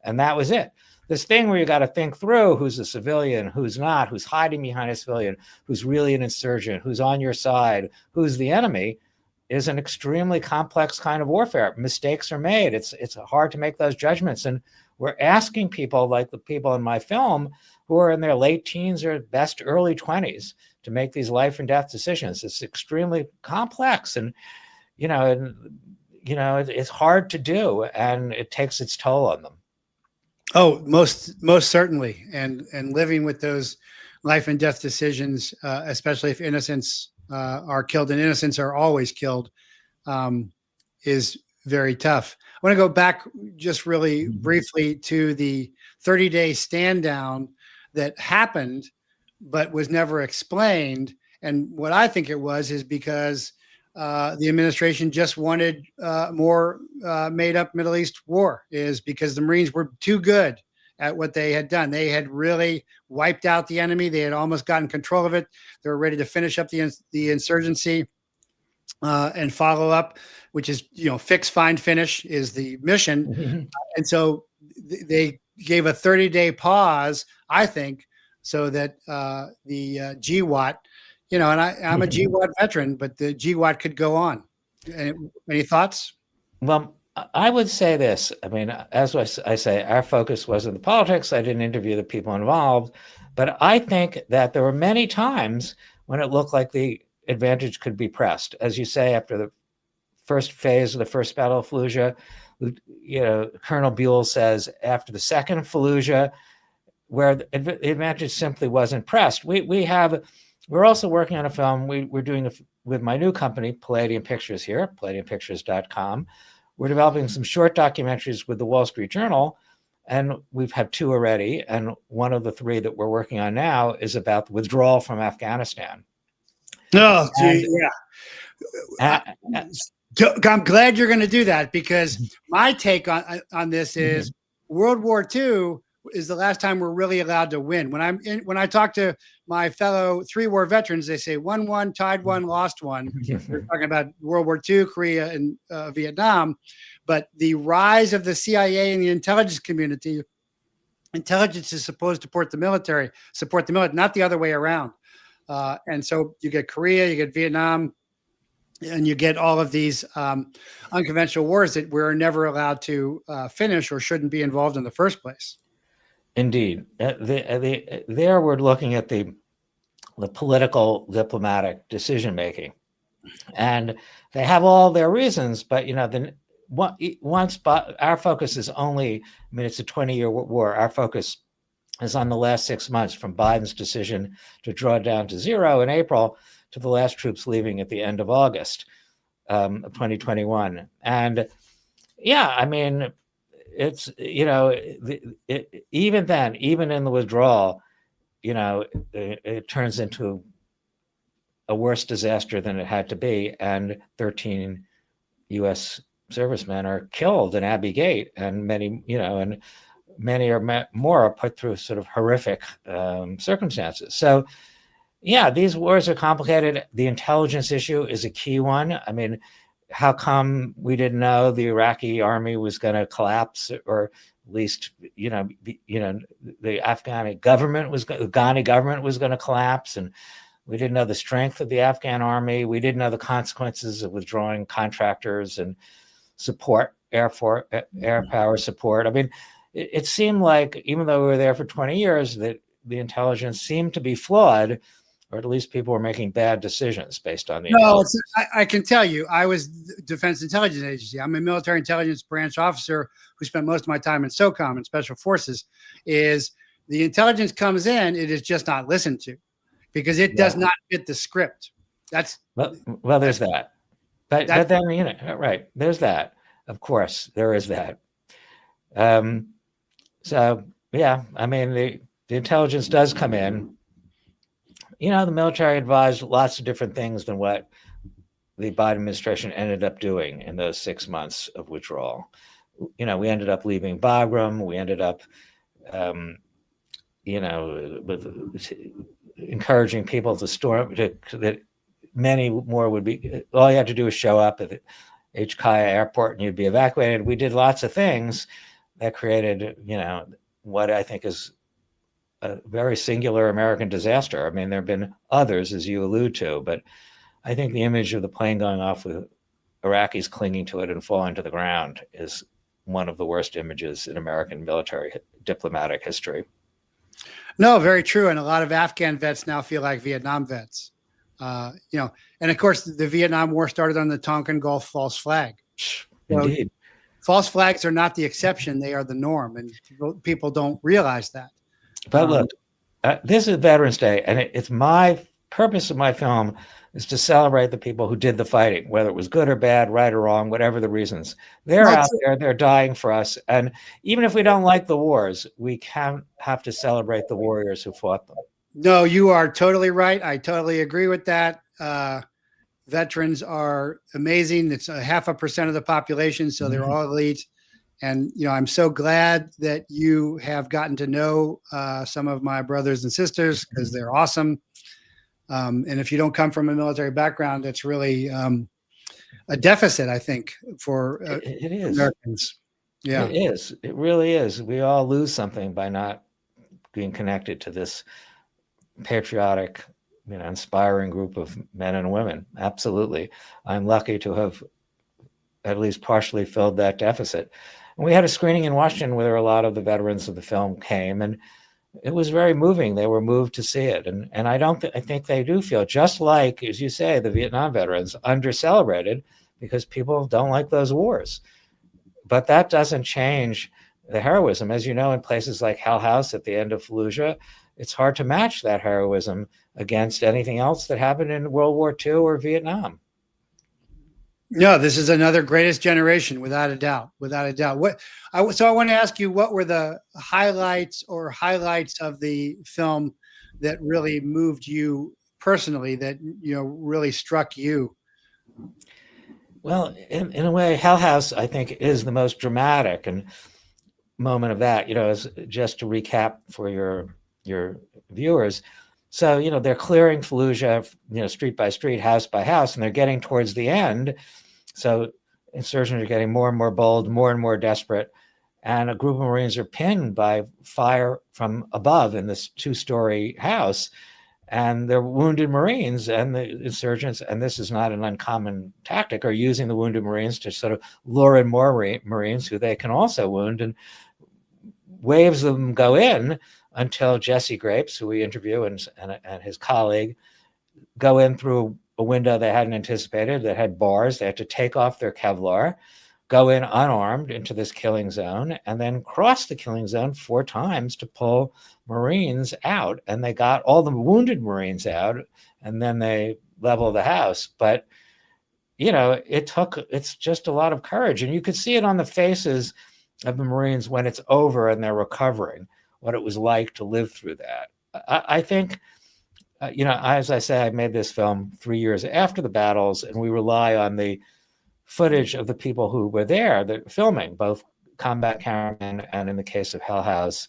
S2: And that was it. This thing where you got to think through who's a civilian, who's not, who's hiding behind a civilian, who's really an insurgent, who's on your side, who's the enemy, is an extremely complex kind of warfare. Mistakes are made. It's hard to make those judgments. And we're asking people like the people in my film who are in their late teens or best early 20s to make these life and death decisions. It's extremely complex, and it's hard to do, and it takes its toll on them.
S1: Oh, most certainly, and living with those life and death decisions, especially if innocents are killed, and innocents are always killed, is very tough. I want to go back just really briefly to the 30-day stand down that happened, but was never explained. And what I think it was is because the administration just wanted more made up Middle East war, is because the Marines were too good at what they had done. They had really wiped out the enemy. They had almost gotten control of it. They were ready to finish up the insurgency and follow up, which is, fix, find, finish is the mission. And so they gave a 30-day pause, I think, so that the GWAT, and I'm a GWAT veteran, but the GWAT could go on. Any thoughts?
S2: Well, I would say this. I mean, as I say, our focus wasn't the politics. I didn't interview the people involved, but I think that there were many times when it looked like the advantage could be pressed. As you say, after the first phase of the first Battle of Fallujah, Colonel Buell says after the second Fallujah, where the advantage simply wasn't pressed. We're also working on a film we're doing with my new company, Palladium Pictures here, palladiumpictures.com. We're developing some short documentaries with the Wall Street Journal, and we've had 2 already. And one of the 3 that we're working on now is about the withdrawal from Afghanistan.
S1: Oh, gee, yeah. I'm glad you're going to do that, because my take on this is World War II is the last time we're really allowed to win. When I talk to my fellow 3 war veterans, they say won, tied 1, lost 1. They're talking about World War II, Korea, and Vietnam. But the rise of the CIA and the intelligence community, intelligence is supposed to support the military, not the other way around. And so you get Korea, you get Vietnam, and you get all of these unconventional wars that we're never allowed to finish or shouldn't be involved in the first place.
S2: Indeed. There we're looking at the political diplomatic decision-making. And they have all their reasons, but our focus is only, it's a 20-year war. Our focus is on the last 6 months, from Biden's decision to draw down to 0 in April to the last troops leaving at the end of August of 2021. And it's, even then, even in the withdrawal, it turns into a worse disaster than it had to be. And 13 U.S. servicemen are killed in Abbey Gate, and many or more are put through sort of horrific circumstances. So, these wars are complicated. The intelligence issue is a key one. How come we didn't know the Iraqi army was going to collapse, or at least, the Afghani government was going to collapse, and we didn't know the strength of the Afghan army. We didn't know the consequences of withdrawing contractors and support, air power support. It seemed like, even though we were there for 20 years, that the intelligence seemed to be flawed, or at least people were making bad decisions based on the intelligence.
S1: I can tell you, I was Defense Intelligence Agency. I'm a military intelligence branch officer who spent most of my time in SOCOM and Special Forces. Is the intelligence comes in, it is just not listened to, because it does not fit the script. That's
S2: well, there's that. But then, right, there's that. Of course, there is that. So, the intelligence does come in. The military advised lots of different things than what the Biden administration ended up doing in those 6 months of withdrawal. We ended up leaving Bagram. We ended up, with encouraging people to storm, that many more would be, all you had to do was show up at the HKIA airport and you'd be evacuated. We did lots of things that created, what I think is a very singular American disaster. There have been others, as you allude to, but I think the image of the plane going off with Iraqis clinging to it and falling to the ground is one of the worst images in American military diplomatic history.
S1: No, very true. And a lot of Afghan vets now feel like Vietnam vets. And of course, the Vietnam War started on the Tonkin Gulf false flag.
S2: Indeed.
S1: So false flags are not the exception. They are the norm. And people don't realize that.
S2: But look, this is Veterans Day, and it's my purpose of my film is to celebrate the people who did the fighting, whether it was good or bad, right or wrong, whatever the reasons. They're out there, they're dying for us. And even if we don't like the wars, we have to celebrate the warriors who fought them.
S1: No, you are totally right. I totally agree with that. Veterans are amazing. It's 0.5% of the population, so they're all elite. And, I'm so glad that you have gotten to know some of my brothers and sisters, because they're awesome. And if you don't come from a military background, that's really a deficit, I think, for
S2: it is.
S1: Americans. Yeah,
S2: it is. It really is. We all lose something by not being connected to this patriotic, inspiring group of men and women. Absolutely. I'm lucky to have at least partially filled that deficit. And we had a screening in Washington where a lot of the veterans of the film came, and it was very moving. They were moved to see it. And I think they do feel, just like, as you say, the Vietnam veterans, under-celebrated because people don't like those wars. But that doesn't change the heroism. As you know, in places like Hell House at the end of Fallujah, it's hard to match that heroism against anything else that happened in World War II or Vietnam.
S1: No, this is another greatest generation, without a doubt, without a doubt. So I want to ask you, what were the highlights of the film that really moved you personally, that, really struck you?
S2: Well, in a way, Hell House, I think, is the most dramatic and moment of that. Is just to recap for your viewers. So, they're clearing Fallujah, street by street, house by house, and they're getting towards the end. So insurgents are getting more and more bold, more and more desperate. And a group of Marines are pinned by fire from above in this 2-story house. And they're wounded Marines, and the insurgents, and this is not an uncommon tactic, are using the wounded Marines to sort of lure in more Marines who they can also wound, and waves of them go in until Jesse Grapes, who we interview, and his colleague go in through a window they hadn't anticipated that had bars. They had to take off their Kevlar, go in unarmed into this killing zone, and then cross the killing zone 4 times to pull Marines out. And they got all the wounded Marines out, and then they leveled the house. But, it's just a lot of courage. And you could see it on the faces of the Marines when it's over and they're recovering, what it was like to live through that. I think, as I say, I made this film 3 years after the battles, and we rely on the footage of the people who were there, that filming, both combat cameramen and, in the case of Hell House,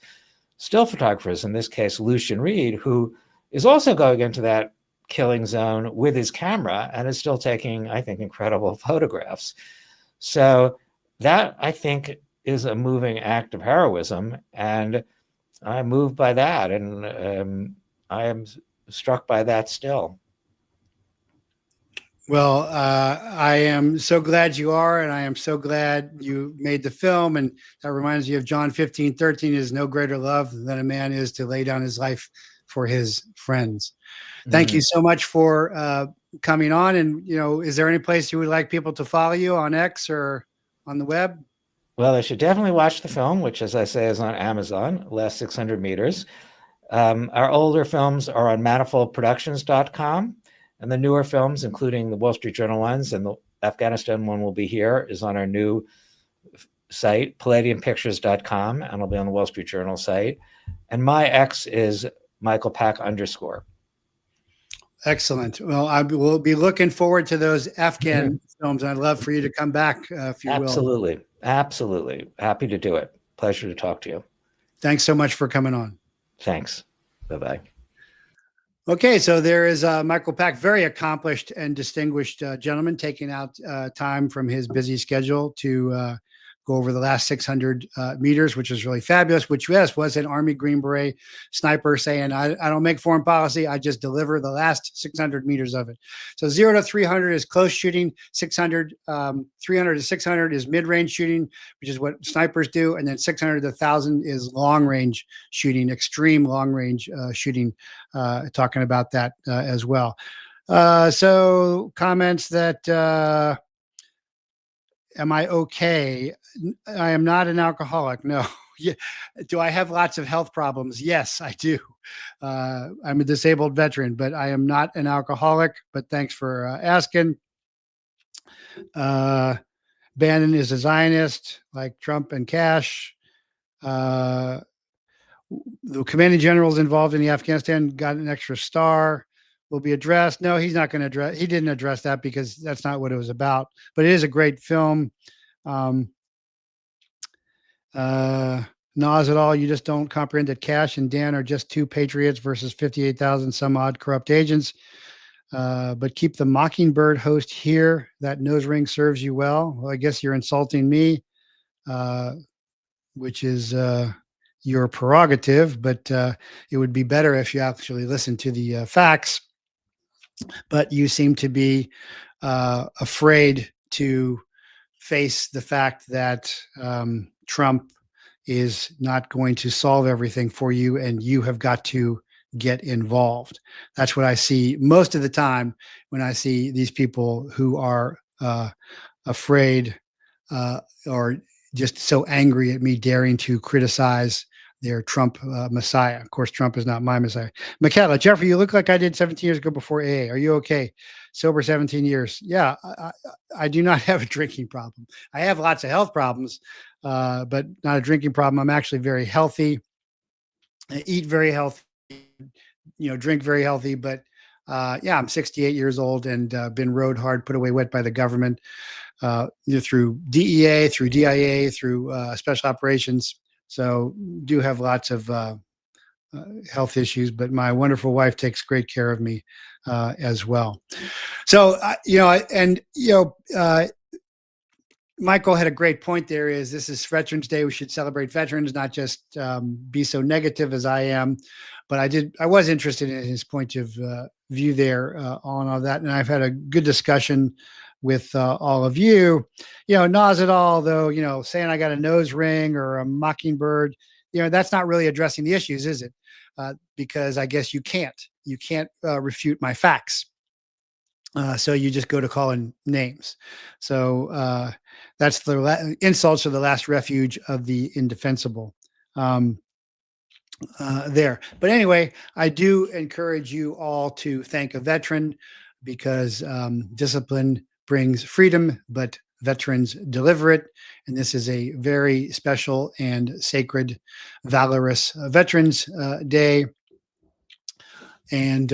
S2: still photographers. In this case, Lucian Reed, who is also going into that killing zone with his camera and is still taking, I think, incredible photographs. So that, I think, is a moving act of heroism, and I'm moved by that, and I am struck by that still.
S1: Well, I am so glad you are, and I am so glad you made the film. And that reminds me of John 15:13, is no greater love than a man is to lay down his life for his friends. Thank you so much for coming on. And, is there any place you would like people to follow you, on X or on the web?
S2: Well, they should definitely watch the film, which, as I say, is on Amazon, Last 600 Meters. Our older films are on manifoldproductions.com, and the newer films, including the Wall Street Journal ones, and the Afghanistan one will be here, is on our new site, palladiumpictures.com, and it'll be on the Wall Street Journal site. And my X is _.
S1: Excellent. Well, I will be looking forward to those Afghan films. I'd love for you to come back, if you will.
S2: Absolutely. Absolutely. Happy to do it. Pleasure to talk to you.
S1: Thanks so much for coming on.
S2: Thanks. Bye-bye.
S1: Okay, so there is Michael Pack, very accomplished and distinguished gentleman, taking out time from his busy schedule to go over the last 600 meters, which is really fabulous, which, yes, was an Army Green Beret sniper saying, I don't make foreign policy, I just deliver the last 600 meters of it. So 0 to 300 is close shooting, 300 to 600 is mid-range shooting, which is what snipers do, and then 600 to 1,000 is long-range shooting, extreme long-range shooting, talking about that as well. So comments that... am I okay? I am not an alcoholic. No. Yeah. Do I have lots of health problems? Yes, I do. I'm a disabled veteran, but I am not an alcoholic. But thanks for asking. Bannon is a Zionist, like Trump and Cash. The commanding generals involved in the Afghanistan got an extra star. Will be addressed. No, he's not going to address. He didn't address that because that's not what it was about. But it is a great film. Nas at all. You just don't comprehend that Cash and Dan are just 2 patriots versus 58,000 some odd corrupt agents. But keep the Mockingbird host here. That nose ring serves you well. Well, I guess you're insulting me, which is your prerogative. But it would be better if you actually listen to the facts. But you seem to be afraid to face the fact that Trump is not going to solve everything for you, and you have got to get involved. That's what I see most of the time when I see these people who are afraid or just so angry at me daring to criticize their Trump messiah. Of course, Trump is not my messiah. Michaela, Jeffrey, you look like I did 17 years ago before AA. Are you okay? Sober 17 years. Yeah, I do not have a drinking problem. I have lots of health problems, but not a drinking problem. I'm actually very healthy. I eat very healthy, drink very healthy, but yeah, I'm 68 years old and been rode hard, put away wet by the government, through DEA, through DIA, through special operations. So do have lots of health issues, but my wonderful wife takes great care of me as well. So, Michael had a great point there. This is Veterans Day. We should celebrate veterans, not just be so negative as I am. But I was interested in his point of view there on all that. And I've had a good discussion with all of you. Nas it all, though, saying I got a nose ring or a mockingbird, that's not really addressing the issues, is it? Because I guess you can't refute my facts. So you just go to calling names. So that's the insults are the last refuge of the indefensible there. But anyway, I do encourage you all to thank a veteran, because discipline brings freedom, but veterans deliver it. And this is a very special and sacred, valorous Veterans Day. And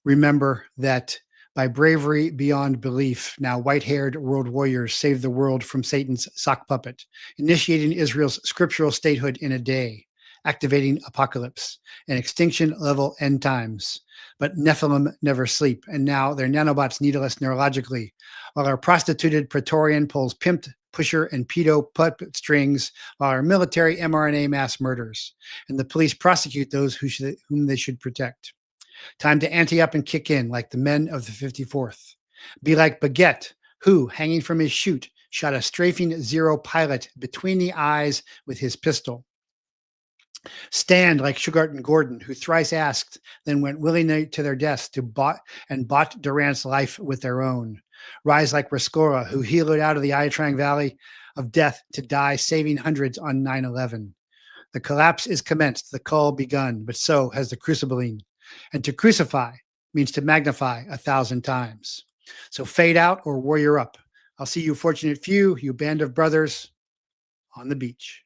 S1: remember that by bravery beyond belief, now white-haired world warriors save the world from Satan's sock puppet, initiating Israel's scriptural statehood in a day, activating apocalypse and extinction-level end times. But Nephilim never sleep, and now their nanobots needle us neurologically, while our prostituted Praetorian pulls pimped, pusher, and pedo puppet strings, while our military mRNA mass murders, and the police prosecute those whom they should protect. Time to ante up and kick in like the men of the 54th. Be like Baguette, who, hanging from his chute, shot a strafing Zero pilot between the eyes with his pistol. Stand like Sugart and Gordon, who thrice asked, then went willingly to their deaths to bought Durant's life with their own. Rise like Rescora, who heeled out of the Iatrang Valley of death to die, saving hundreds on 9/11. The collapse is commenced, the cull begun, but so has the crucibling. And to crucify means to magnify 1,000 times. So fade out or warrior up. I'll see you fortunate few, you band of brothers, on the beach.